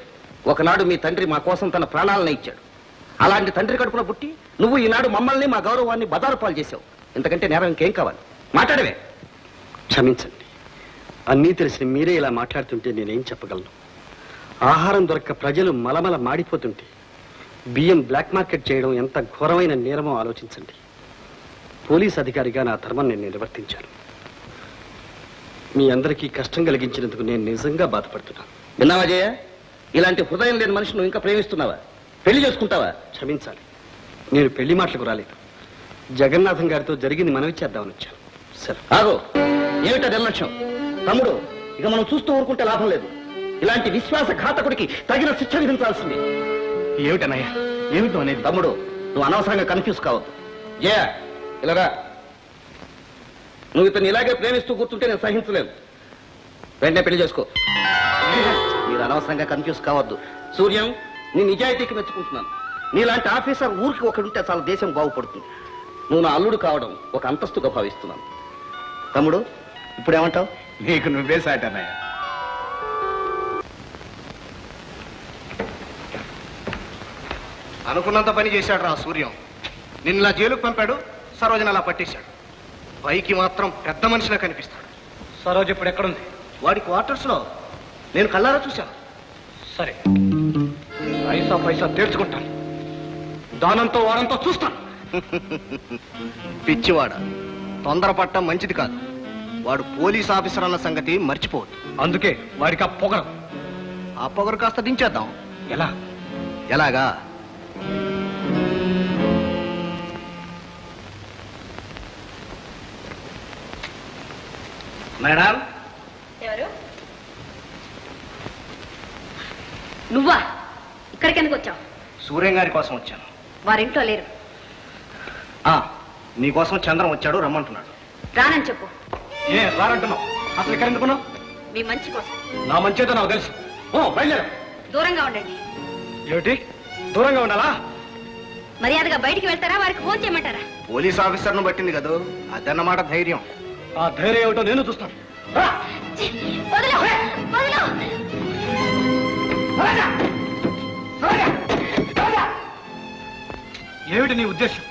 ఒకనాడు మీ తండ్రి మా కోసం తన ప్రాణాలను ఇచ్చాడు. అలాంటి తండ్రి కడుపున పుట్టి నువ్వు ఈనాడు మమ్మల్ని, మా గౌరవాన్ని బజారు పాలు చేశావు. ఇంతకంటే నేరం ఇంకేం కావాలి? మాట్లాడవే. క్షమించండి. అన్నీ తెలిసి మీరే ఇలా మాట్లాడుతుంటే నేనేం చెప్పగలను? ఆహారం దొరక్క ప్రజలు మలమల మాడిపోతుంటే బియ్యం బ్లాక్ మార్కెట్ చేయడం ఎంత ఘోరమైన నేరమో ఆలోచించండి. పోలీస్ అధికారిగా నా ధర్మం నేను నిర్వర్తించాను. మీ అందరికీ కష్టం కలిగించినందుకు నేను నిజంగా బాధపడుతున్నాను. విన్నావా జయ? ఇలాంటి హృదయం లేని మనిషి నువ్వు ఇంకా ప్రేమిస్తున్నావా? పెళ్లి చేసుకుంటావా? క్షమించాలి, నేను పెళ్లి మాటలకు రాలేదు. జగన్నాథం గారితో జరిగింది మనవి చేద్దామని వచ్చాను. సరే ఆగో. ఏమిటా నిర్లక్ష్యం? తమ్ముడు, ఇక మనం చూస్తూ ఊరుకుంటే లాభం లేదు. ఇలాంటి విశ్వాసఘాతకుడికి తగిన శిక్ష విధించాల్సింది. ఏమిటన్నయ్య? ఏమిటో అనేది? తమ్ముడు, నువ్వు అనవసరంగా కన్ఫ్యూజ్ కావద్దు. జయ, ఇలాగా. నువ్వు ఇతను ఇలాగే ప్రేమిస్తూ కూర్చుంటే నేను సహించలేదు. వెంటనే పెళ్లి చేసుకో. మీరు అనవసరంగా కన్ఫ్యూజ్ కావద్దు. సూర్యం, నీ నిజాయితీకి మెచ్చుకుంటున్నాను. నీలాంటి ఆఫీసర్ ఊరికి ఒకడుంటే చాలా దేశం బాగుపడుతుంది. నువ్వు నా అల్లుడు కావడం ఒక అంతస్తుగా భావిస్తున్నాను. తమ్ముడు, ఇప్పుడేమంటావు? నీకు నువ్వే సాటన్నయ్య. అనుకున్నంత పని చేశాడు రా సూర్యం. నిన్న జైలుకు పంపాడు, సరోజన అలా పట్టేశాడు. పైకి మాత్రం పెద్ద మనిషిలా కనిపిస్తాడు. సరోజ ఇప్పుడు ఎక్కడుంది? వాడి క్వార్టర్స్ లో నేను కళ్ళారా చూశాను. సరే, పైసా పైసా తేల్చుకుంటాను. దానంతో వాడంతో చూస్తాను. పిచ్చివాడ, తొందరపడటం మంచిది కాదు. వాడు పోలీస్ ఆఫీసర్ అన్న సంగతి మర్చిపోవద్దు. అందుకే వాడికి ఆ పొగరు. ఆ పొగరు కాస్త దించేద్దాం. ఎలా? ఎలాగా? మేడం. ఎవరు? నువ్వా? ఇక్కడికి ఎందుకు వచ్చావు? సూర్యం గారి కోసం వచ్చాను. వారింట్లో లేరు. నీకోసం చంద్రం వచ్చాడు, రమ్మంటున్నాడు. రానని చెప్పు. ఏ రారంటున్నావు? అసలు ఇక్కడ ఎందుకున్నావు? మీ మంచి కోసం. నా మంచేదో నాకు తెలుసు. బయలుదేరా. దూరంగా ఉండండి. ఏమిటి దూరంగా ఉండాలా? మర్యాదగా బయటికి వెళ్తారా? వారికి ఫోన్ చేయమంటారా? పోలీస్ ఆఫీసర్ను పట్టింది కదా, అదన్నమాట ధైర్యం. ఆ ధైర్యం ఏమిటో నేను చూస్తాను. వదలు! వదలు! ఏమిటి నీ ఉద్దేశం?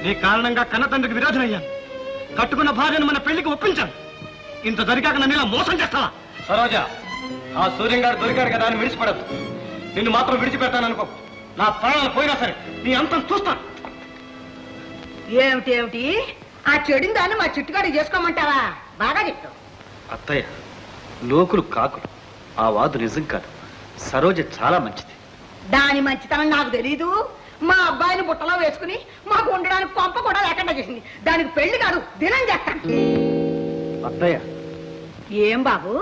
నీ కారణంగా కన్న తండ్రికి విరోధనయ్యాను. కట్టుకున్న భార్యను మన పెళ్లికి ఒప్పించాను. ఇంత జరిగాక నన్ను ఇలా మోసం చేస్తావా? సరోజ, ఆ సూర్యం గారు దొరికాడు కదా అని విడిచిపడద్దు. నిన్ను మాత్రం విడిచిపెడతాననుకో. నా ప్రాణాలు పోయినా సరే నీ అంతం చూస్తాను. ఏమిటి ఏమిటి? ఆ చెడిన దాన్ని మా చుట్టుకాడు చేసుకోమంటావా? బాగా చెప్పు. అత్తయ్య, లోకులు కాకులు. ఆ వాదు నిజం కాదు. సరోజ చాలా మంచిది. దాని మంచితనం నాకు తెలీదు. మా అబ్బాయిని బుట్టలో వేసుకుని మాకు ఉండడానికి పంప కూడా లేకుండా చేసింది. దానికి పెళ్లి కాదు, దినం చేస్తాను. అత్తయ్య, ఏం బాబు,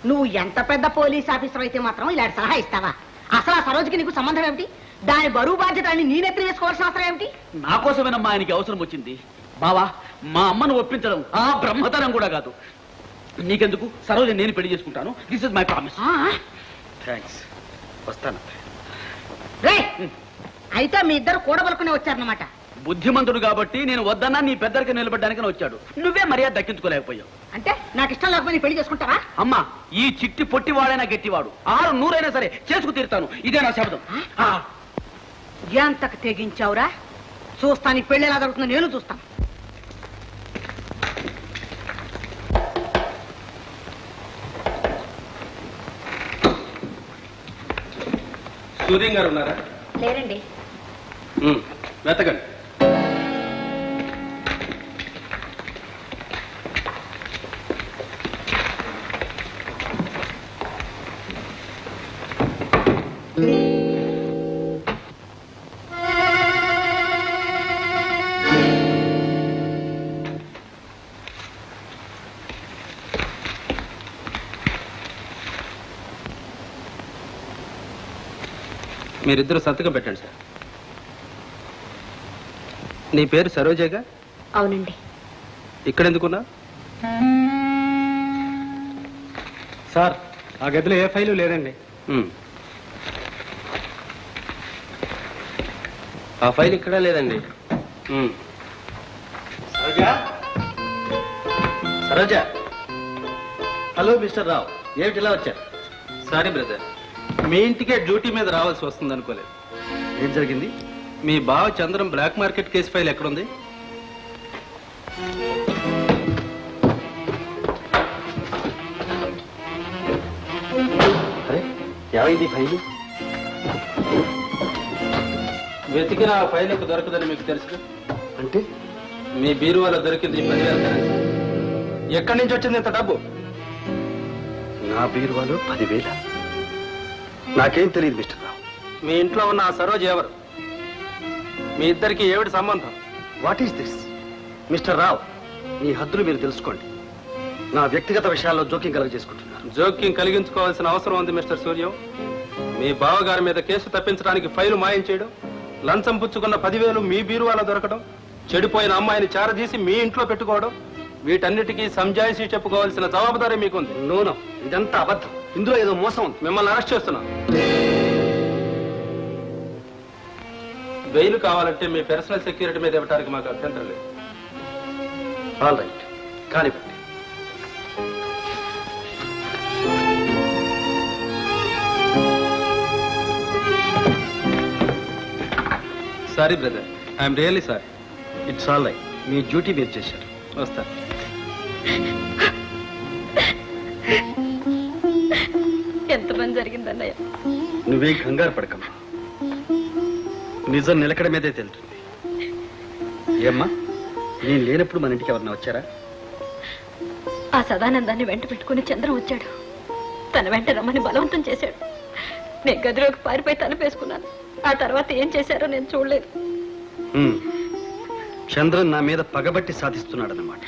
నువ్వు ఎంత పెద్ద పోలీస్ ఆఫీసర్ అయితే మాత్రం ఇలాంటి సలహా ఇస్తావా? అసలు ఆ సరోజకి నీకు సంబంధం ఏమిటి? దాని బరువు బాధ్యత అని నేనెత్తి వేసుకోవాల్సిన అవసరం ఏమిటి? నా కోసమేనమ్మా ఆయనకి అవసరం వచ్చింది. బావా, మా అమ్మను ఒప్పించడం ఆ బ్రహ్మతరం కూడా కాదు. నీకెందుకు, సరోజ నేను పెళ్లి చేసుకుంటాను. This is my promise. Thanks, వస్తాను. అయితే మీ ఇద్దరు కూడబలుకునే వచ్చారన్నమాట. బుద్ధిమంతుడు కాబట్టి నేను వద్దన్నా నీ పెద్దరికి నిలబడ్డానికి వచ్చాడు. నువ్వే మర్యాద దక్కించుకోలేకపోయావు. అంటే నాకు ఇష్టం లేకపోతే పెళ్లి చేసుకుంటావా? అమ్మా, ఈ చిట్టి పొట్టివాడైనా గట్టివాడు 600 సరే చేసుకు తీరుతాను. ఇదే నా శబ్దం. ఎంతకు తెగించావురా? చూస్తాను ఈ పెళ్లి ఎలా జరుగుతుందో నేను చూస్తాను. సూర్యం గారు ఉన్నారా? లేరండి. వెతకండి. మీరిద్దరు సంతకం పెట్టండి సార్. నీ పేరు సరోజేగా? అవునండి. ఇక్కడ ఎందుకున్నా? సార్, ఆ గదిలో ఏ ఫైలు లేదండి. ఆ ఫైల్ ఇక్కడ లేదండి. సరోజా, సరోజా. హలో మిస్టర్ రావు, ఏమిటి ఇలా వచ్చారు? సారీ బ్రదర్, మీ ఇంటికే డ్యూటీ మీద రావాల్సి వస్తుంది అనుకోలేదు. ఏం జరిగింది? మీ బావ Chandram black market case file ఎక్కడుంది? అరే, ఏమైంది ఫైలు? వెతికిన ఆ ఫైల్ ఎక్కడ దొరకదని మీకు తెలుసు. అంటే మీ బీరువాలో దొరికింది 10,000 కరెన్సీ. ఎక్కడి నుంచి వచ్చింది ఇంత డబ్బు? నా బీరువాలో 10,000? నాకేం తెలియదు మిస్టర్ రావు. మీ ఇంట్లో ఉన్న ఆ సరోజ్ ఎవరు? మీ ఇద్దరికి ఏమిటి సంబంధం? What is this? మిస్టర్ రావు, మీ హద్దులు మీరు తెలుసుకోండి. నా వ్యక్తిగత విషయాల్లో జోక్యం కలుగజేసుకుంటున్నారు. జోక్యం కలిగించుకోవాల్సిన అవసరం ఉంది మిస్టర్ సూర్యం. మీ బావగారి మీద కేసు తప్పించడానికి ఫైలు మాయం చేయడం, లంచం పుచ్చుకున్న 10,000 మీ బీరువాలో దొరకడం, చెడిపోయిన అమ్మాయిని చారదీసి మీ ఇంట్లో పెట్టుకోవడం, వీటన్నిటికీ సంజాయిషీ చెప్పుకోవాల్సిన జవాబుదారీ మీకుంది. నో, ఇదంతా అబద్ధం. ఇందులో ఏదో మోసం ఉంది. మిమ్మల్ని అరెస్ట్ చేస్తున్నాం. బెయిల్ కావాలంటే మీ పర్సనల్ సెక్యూరిటీ మీద ఇవ్వడానికి మాకు అభ్యంతరం లేదు. ఆల్ రైట్, కానివ్వండి. Sorry brother, I'm really sorry. It's all right. Me duty మీరు చేశారు. వస్తా. ఎంత పని జరిగిందన్నయ్య. నువ్వే కంగారు పడకమ్మా, నిజం నిలకడ మీదే తెలుస్తుంది. ఏమ్మా, నేను లేనప్పుడు మన ఇంటికి ఎవరన్నా వచ్చారా? ఆ సదానందాన్ని వెంట పెట్టుకుని చంద్రం వచ్చాడు. తన వెంట రమ్మని బలవంతం చేశాడు. నేను గదిలోకి పారిపోయి తలపేసుకున్నాను. ఆ తర్వాత ఏం చేశారో నేను చూడలేదు. చంద్రన్ నా మీద పగబట్టి సాధిస్తున్నాడన్నమాట.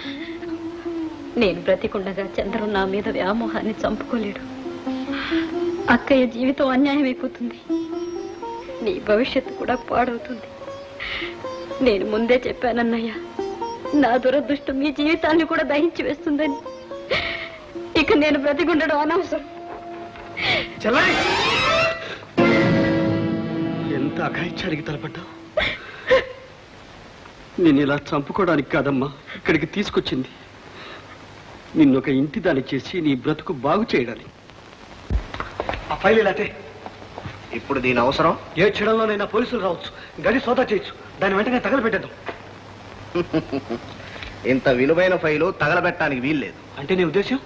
నేను బ్రతికుండగా చంద్రం నా మీద వ్యామోహాన్ని చంపుకోలేడు. అక్కయ్య జీవితం అన్యాయం అయిపోతుంది. నీ భవిష్యత్తు కూడా పాడవుతుంది. నేను ముందే చెప్పానన్నయ్య, నా దురదృష్టం మీ జీవితాన్ని కూడా దహించి వేస్తుందని. ఇక నేను బ్రతికుండడం అనవసరం. ఎంత అఘాయిత్యానికి తలపడ్డావు. నేను ఇలా చంపుకోవడానికి కాదమ్మా ఇక్కడికి తీసుకొచ్చింది. నిన్నొక ఇంటి దాన్ని చేసి నీ బ్రతుకు బాగు చేయడానికి. ఆ ఫైల్ ఇలాతే. ఇప్పుడు దీని అవసరం? ఏ క్షణంలోనైనా పోలీసులు రావచ్చు, గడి సోదా చేయొచ్చు. దాని వెంటనే తగలబెట్టేద్దాం. ఇంత విలువైన ఫైలు తగలబెట్టడానికి వీల్లేదు. అంటే నీ ఉద్దేశం?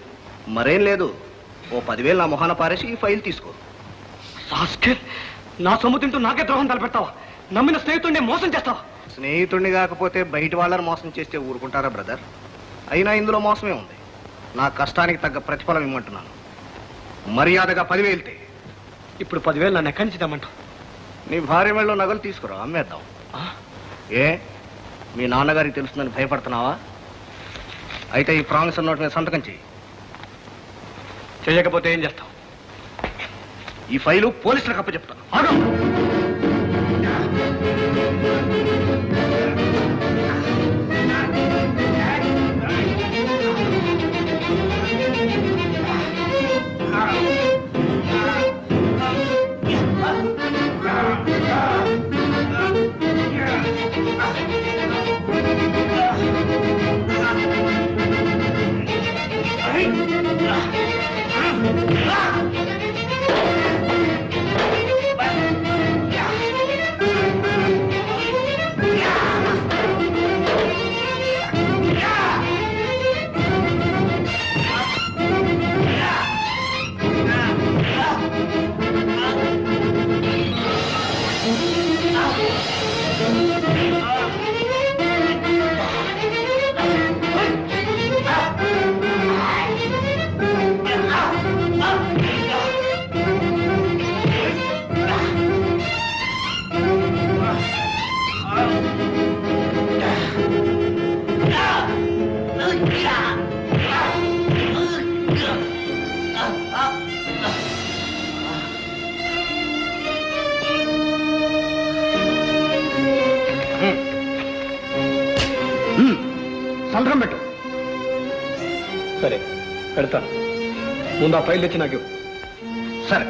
మరేం లేదు. ఓ 10,000 నా మొహాన పారేసి ఈ ఫైల్ తీసుకో. నా సొమ్ము తింటూ నాకే ద్రోహం తలపెడతావా? నమ్మిన స్నేహితుడిని మోసం చేస్తావా? స్నేహితుడిని కాకపోతే బయట వాళ్ళని మోసం చేస్తే ఊరుకుంటారా బ్రదర్? అయినా ఇందులో మోసమే ఉంది. నా కష్టానికి తగ్గ ప్రతిఫలం ఇమ్మంటున్నాను. మర్యాదగా 10,000. ఇప్పుడు 10,000 నన్ను ఎక్కడి నుంచి తెమ్మంటావు? నీ భార్య మెళ్ళలో నగలు తీసుకురా, అమ్మేద్దాం. ఏ, మీ నాన్నగారికి తెలుస్తుందని భయపడుతున్నావా? అయితే ఈ ప్రామిసర్ నోట్ మీద సంతకం చెయ్యి. చేయకపోతే ఏం చేస్తావు? ఈ ఫైలు పోలీసులకు అప్పచెప్తాను. ఆగు! సంతకం పెట్టు. సరే, పెడతాను. ముందు ఆ ఫైల్ తెచ్చి నాకు ఇవ్వు. సరే.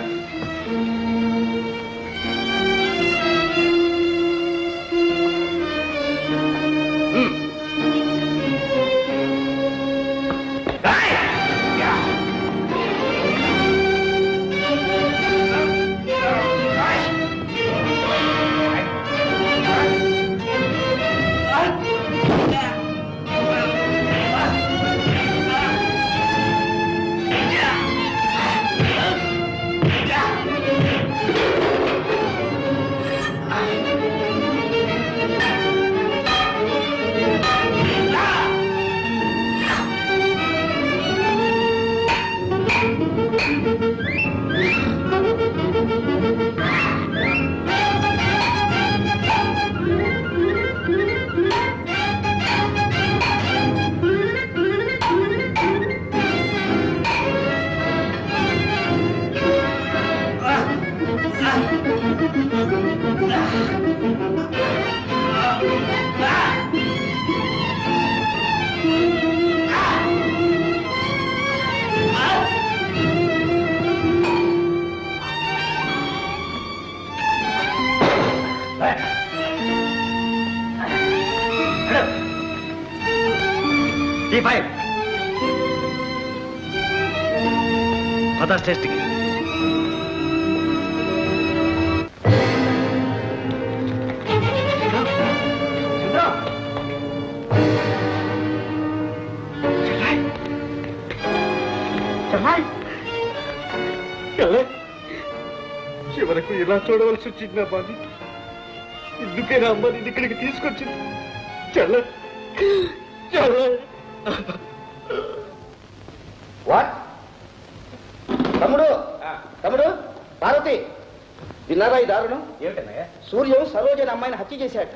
ఈ ఫైల్ పద స్టేషన్కి. చివరకు ఇలా చూడవలసి వచ్చింది అమ్మాని. ఇందుకేనా అమ్మాని ఇక్కడికి తీసుకొచ్చింది? చల్ల చల్ల. వాట్? తమ్ముడు, తమ్ముడు, పార్వతి, విన్నారా ఈ దారుణం? ఏమిటన్నయ్య? సూర్యం సరోజని అమ్మాయిని హత్య చేశాట.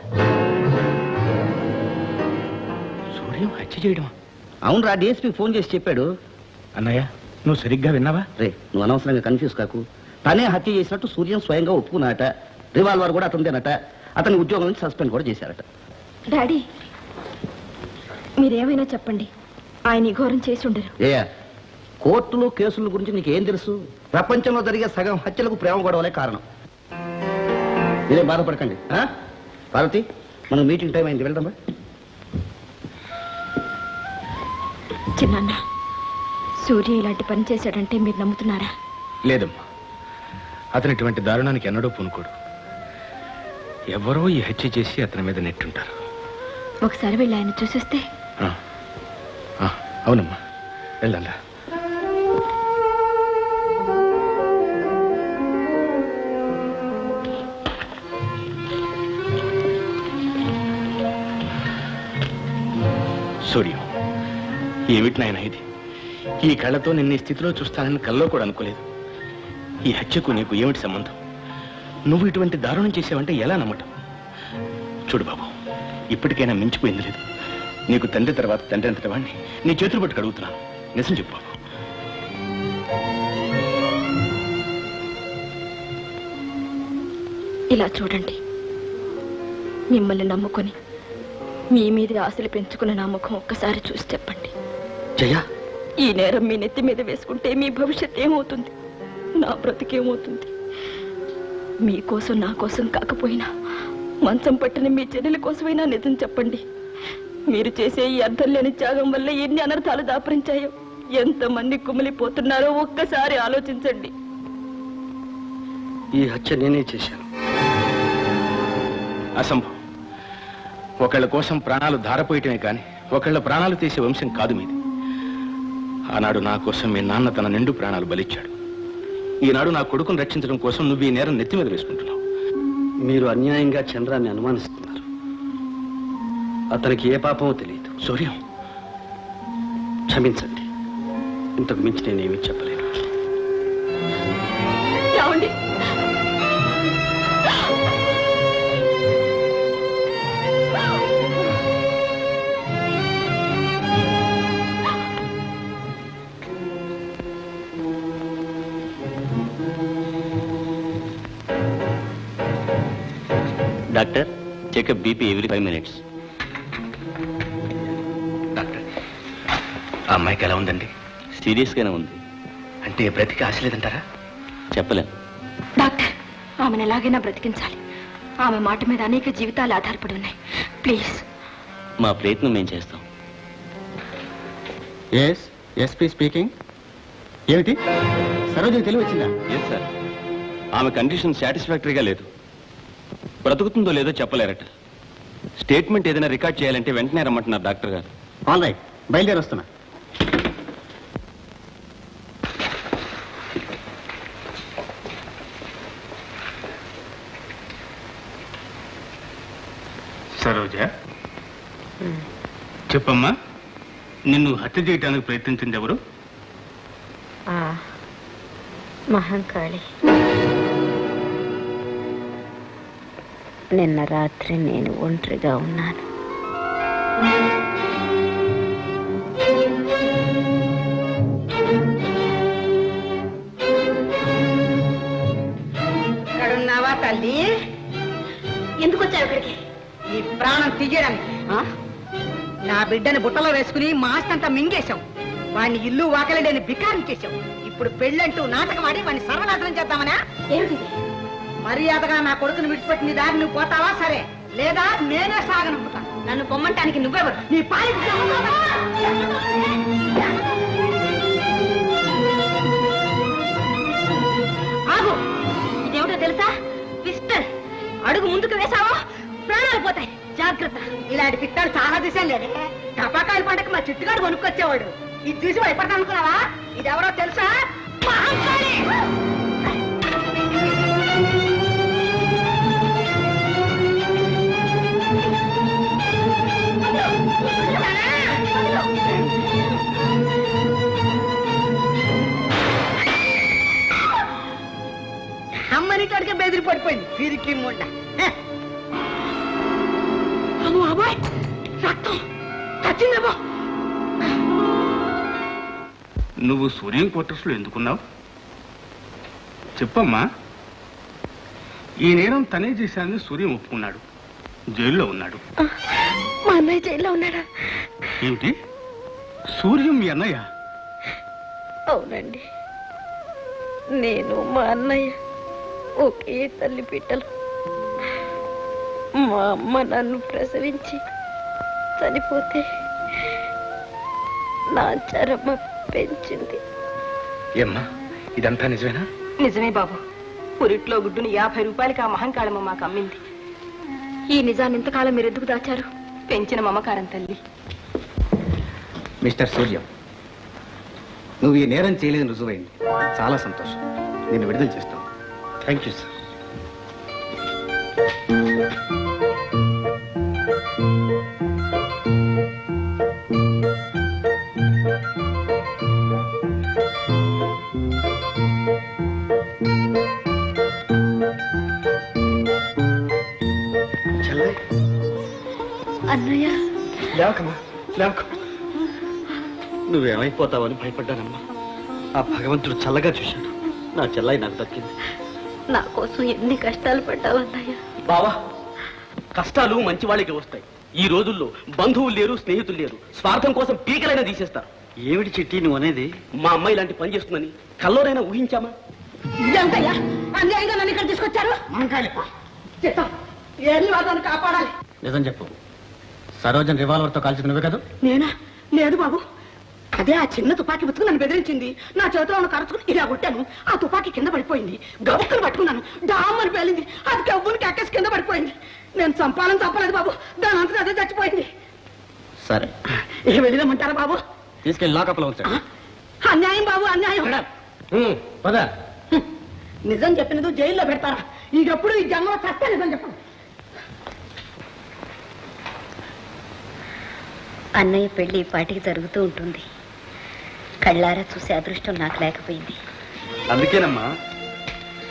సూర్యం హత్య చేయడం? అవునరా, డిఎస్పీ ఫోన్ చేసి చెప్పాడు. అన్నయ్య, నువ్వు సరిగ్గా విన్నావా? రే, నువ్వు అనవసరంగా కన్ఫ్యూజ్ కాకు. తనే హత్య చేసినట్టు సూర్యం స్వయంగా ఒప్పుకున్నాట. రివాల్వర్ కూడా అతనిదేనట. అతని ఉద్యోగం నుంచి సస్పెండ్ కూడా చేశారట. డాడీ, మీరేమైనా చెప్పండి, ఆయన ఈ ఘోరం చేసి ఉండరు. కోర్టులు కేసుల గురించి నీకేం తెలుసు? ప్రపంచంలో జరిగే సగం హత్యలకు ప్రేమ గొడవలే కారణం. మీరేం బాధపడకండి. పార్వతి, మనం మీటింగ్ టైం అయింది, వెళ్దామా? చిన్న సూర్య ఇలాంటి పని చేశాడంటే మీరు నమ్ముతున్నారా? లేదమ్మా, అతను ఇటువంటి దారుణానికి ఎన్నడూ పూనుకోడు. ఎవరో ఈ హత్య చేసి అతని మీద నెట్టుంటారు. ఒకసారి వెళ్ళి ఆయన చూసేస్తే. అవునమ్మా, వెళ్ళాలా? సూర్యం, ఏమిటి నాయన ఇది? ఈ కళ్ళతో నిన్న ఈ స్థితిలో చూస్తానని కల్లో కూడా అనుకోలేదు. ఈ హత్యకు నీకు ఏమిటి సంబంధం? నువ్వు ఇటువంటి దారుణం చేసావంటే ఎలా నమ్మటం? చూడు బాబు, ఇప్పటికైనా మించిపోయింది లేదు. నీకు తండ్రి తర్వాత తండ్రి అంతటి వాడిని నీ చేతులు పట్టుకు అడుగుతున్నాను. నిజం చెప్పు బాబు. ఇలా చూడండి, మిమ్మల్ని నమ్ముకొని మీ మీద ఆశలు పెంచుకున్న నా ముఖం ఒక్కసారి చూసి చెప్పండి. జయ, ఈ నేరం మీ నెత్తి మీద వేసుకుంటే మీ భవిష్యత్ ఏమవుతుంది, నా బ్రతికేమవుతుంది? మీకోసం నా కోసం కాకపోయినా మంచం పట్టిన మీ చెల్లెల కోసమైనా నిజం చెప్పండి. మీరు చేసే ఈ అర్థం లేని త్యాగం వల్ల ఎన్ని అనర్థాలు దాపరించాయో, ఎంతమంది కుమిలిపోతున్నారో ఒక్కసారి ఆలోచించండి. ఈ హత్య నేనే చేశాను. అసంభవం. ఒకళ్ళ కోసం ప్రాణాలు ధారపోయటమే కానీ ఒకళ్ళ ప్రాణాలు తీసే వంశం కాదు మీది. ఆనాడు నా కోసం మీ నాన్న తన నిండు ప్రాణాలు బలిచ్చాడు. ఈనాడు నా కొడుకును రక్షించడం కోసం నువ్వు ఈ నేరం నెత్తి మీద వేసుకుంటున్నావు. మీరు అన్యాయంగా చంద్రాన్ని అనుమానిస్తున్నారు. అతనికి ఏ పాపమో తెలియదు. సూర్యం, క్షమించండి, ఇంతకు మించి నేనేమీ చెప్పలేను. ఏమండి? Doctor, checkup BP every 5 minutes. Doctor, ఆ అమ్మాయికి ఎలా ఉందండి? సీరియస్గానే ఉంది. అంటే బ్రతికి ఆశ లేదంటారా? చెప్పలేం. డాక్టర్, ఆమెను ఎలాగైనా బ్రతికించాలి. ఆమె మాట మీద అనేక జీవితాలు ఆధారపడి ఉన్నాయి. ప్లీజ్. మా ప్రయత్నం మేము చేస్తాం. SP speaking. ఏమిటి, సరోజని తెలివి వచ్చిందా? ఎస్ సార్, ఆమె కండిషన్ సాటిస్ఫాక్టరీగా లేదు. బ్రతుకుతుందో లేదో చెప్పలేరట. స్టేట్మెంట్ ఏదైనా రికార్డ్ చేయాలంటే వెంటనే రమ్మంటున్నారు డాక్టర్ గారు. ఆల్ రైట్, బయలుదేరి వస్తున్నా. సరోజ, చెప్పమ్మా, నిన్ను హత్య చేయడానికి ప్రయత్నించింది ఎవరు? మహంకాళి. నిన్న రాత్రి నేను ఒంటరిగా ఉన్నాను. ఇక్కడున్నావా తల్లి? ఎందుకు వచ్చారు ఇక్కడికి? ఈ ప్రాణం తీయడానికి. నా బిడ్డని బుట్టలో వేసుకుని మాస్తంతా మింగేశావు. వాడిని ఇల్లు వాకలేని బికారం చేశావు. ఇప్పుడు పెళ్ళంటూ నాటకం ఆడి వాడిని సర్వనాశనం చేద్దామనా? ఏమిటి? మర్యాదగా నా కొడుకుని విడిచిపెట్టిన దారి నువ్వు పోతావా? సరే, లేదా నేనే సాగనుకుంటాను. నన్ను పొమ్మంటానికి నువ్వెవరు? నీ పాలికి ఆగు! ఇదేమిటో తెలుసా? పిస్టల్. అడుగు ముందుకు వేసావో ప్రాణాలు పోతాయి. జాగ్రత్త. ఇలాంటి పిట్టాలు చాలా దిశాలు లేదే. టపాకాయల పంటకు మా చిట్టుగాడు కొనుక్కొచ్చేవాడు. ఇది చూసి భయపడతా అనుకున్నావా? ఇది ఎవరో తెలుసా? మహంకాళి! అమ్మని కడికే బెదిరి పడిపోయింది. పిరికి ముండ. అమ్మో అబ్బాయి, రక్తం చచ్చిందేమో. నువ్వు సూర్యం క్వార్టర్స్ లో ఎందుకున్నావు? చెప్పమ్మా. ఈ నేరం తనే చేశానని సూర్యం ఒప్పుకున్నాడు. జైల్లో ఉన్నాడు. మా అన్నయ్య జైల్లో ఉన్నాడా? ఏమిటి? సూర్యం మీ అన్నయ్య? అవునండి, నేను మా అన్నయ్య ఒకే తల్లి బిడ్డలు. మా అమ్మ నన్ను ప్రసవించి చనిపోతే నా చరమ పెంచింది. ఏమ్మా, ఇదంతా నిజమేనా? నిజమే బాబు. పురిట్లో గుడ్డుని 50 రూపాయలకి ఆ మహంకాళమ్మ మాకు అమ్మింది. ఈ నిజాన్ని ఇంతకాలం మీరు ఎందుకు దాచారు? పెంచిన మమకారం తల్లి. మిస్టర్ సూర్యం, నువ్వు ఈ నేరం చేయలేదని రుజువైంది. చాలా సంతోషం. నేను విడుదల చేస్తాను. Thank you sir. అన్నయ్య, లేవకమ్మా, లేవక. నువ్వేమైపోతావని భయపడ్డానమ్మా. ఆ భగవంతుడు చల్లగా చూశాడు. నా చెల్లాయి నాకు దక్కింది. నా కోసం ఎన్ని కష్టాలు పడ్డావు అన్నయ్య. బావా, కష్టాలు మంచి వాళ్ళకి వస్తాయి. ఈ రోజుల్లో బంధువులు లేరు, స్నేహితులు లేరు. స్వార్థం కోసం పీకలైనా తీసేస్తారు. ఏమిటి చిట్టి నువ్వు అనేది? మా అమ్మాయి ఇలాంటి పని చేస్తుందని కల్లోనైనా ఊహించామా? ఇదేంటయ్యా అన్యాయంగా నన్ను ఇక్కడ తీసుకొచ్చారు? చిత్తం ఏళ్ళ వాదాన్ని కాపాడాలి. నిజం చెప్పు, సరోజన్ రివాల్వర్తో కాల్చింది నువ్వే కదా? నేనా? లేదు బాబు, అదే ఆ చిన్న తుపాకీ బతుకు నన్ను బెదిరించింది. నా చేతిలో ఉన్న కరచుకుని ఇలా కొట్టాను. ఆ తుపాకీ కింద పడిపోయింది. గబుక్కలు పట్టుకున్నాను, డామ్ అని పేలింది. అది కవ్వుని కక్కేసి కింద పడిపోయింది. నేను చంపలేదు బాబు, దాని అంతా అదే చచ్చిపోయింది. సరే, ఏ వెళ్ళిదామంటారా బాబు? తీసుకెళ్ళి లాకప్లో వచ్చాడు. అన్యాయం బాబు, అన్యాయం. పద. నిజం చెప్పినది జైల్లో పెడతారా? ఇంకెప్పుడు ఈ జన్మలో చస్తే నిజం చెప్పండి. అన్నయ్య పెళ్లి ఈ పాటికి జరుగుతూ ఉంటుంది. కళ్ళారా చూసే అదృష్టం నాకు లేకపోయింది. అందుకేనమ్మా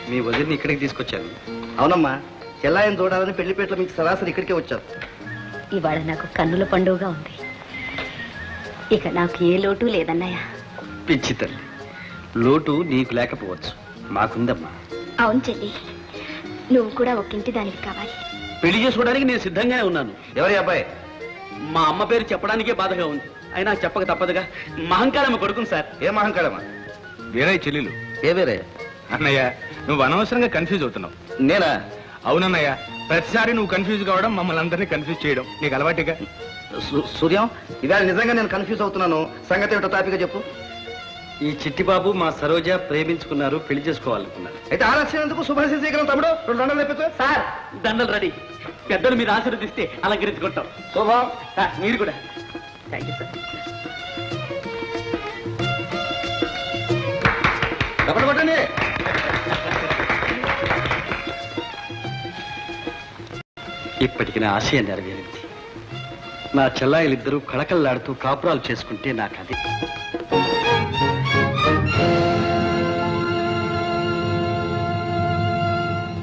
మీ వదిలిని ఇక్కడికి తీసుకొచ్చాను. అవునమ్మా, చెల్లాయిని చూడాలని పెళ్లిపేటలో మీకు సరాసరి ఇక్కడికే వచ్చారు. ఇవాళ నాకు కన్నుల పండుగగా ఉంది. ఇక నాకు ఏ లోటు లేదన్నయ్య. పిచ్చి తల్లి, లోటు నీకు లేకపోవచ్చు, మాకుందమ్మా. అవును చెల్లి, నువ్వు కూడా ఒక్కింటి దానికి కావాలి. పెళ్లి చేసుకోవడానికి నేను సిద్ధంగానే ఉన్నాను. ఎవరి అబ్బాయి? మా అమ్మ పేరు చెప్పడానికే బాధగా ఉంది. అయినా చెప్పక తప్పదుగా. మహంకాళమ్మ కొడుకుని సార్. ఏ మహంకాళమ్మ? వీరయ్య చెల్లెలు. ఏ వేరే? అన్నయ్య, నువ్వు అనవసరంగా కన్ఫ్యూజ్ అవుతున్నావు. నేనా? అవునన్నయ్య, ప్రతిసారి నువ్వు కన్ఫ్యూజ్ కావడం, మమ్మల్ని అందరినీ కన్ఫ్యూజ్ చేయడం నీకు అలవాటుగా. సూర్యం, ఇవాళ నిజంగా నేను కన్ఫ్యూజ్ అవుతున్నాను. సంగతి ఏమిటో తాపిగా చెప్పు. ఈ చిట్టిబాబు మా సరోజ ప్రేమించుకున్నారు, పెళ్లి చేసుకోవాలనుకున్నారు. అయితే ఆలస్యం ఎందుకు? శుభాశీకరణ తమ్ముడు, 2 దండలు తెప్పించు. సార్, దండలు రెడీ. పెద్దలు మీరు ఆశీర్వదిస్తే అలంకరించుకుంటాం. శుభం. మీరు కూడా. Thank you sir. డబ్బులు కొట్టండి. ఇప్పటికి నా ఆశయం నెరవేరింది. నా చెల్లాయిలిద్దరూ కళకళలాడుతూ కాపురాలు చేసుకుంటే నాకు అది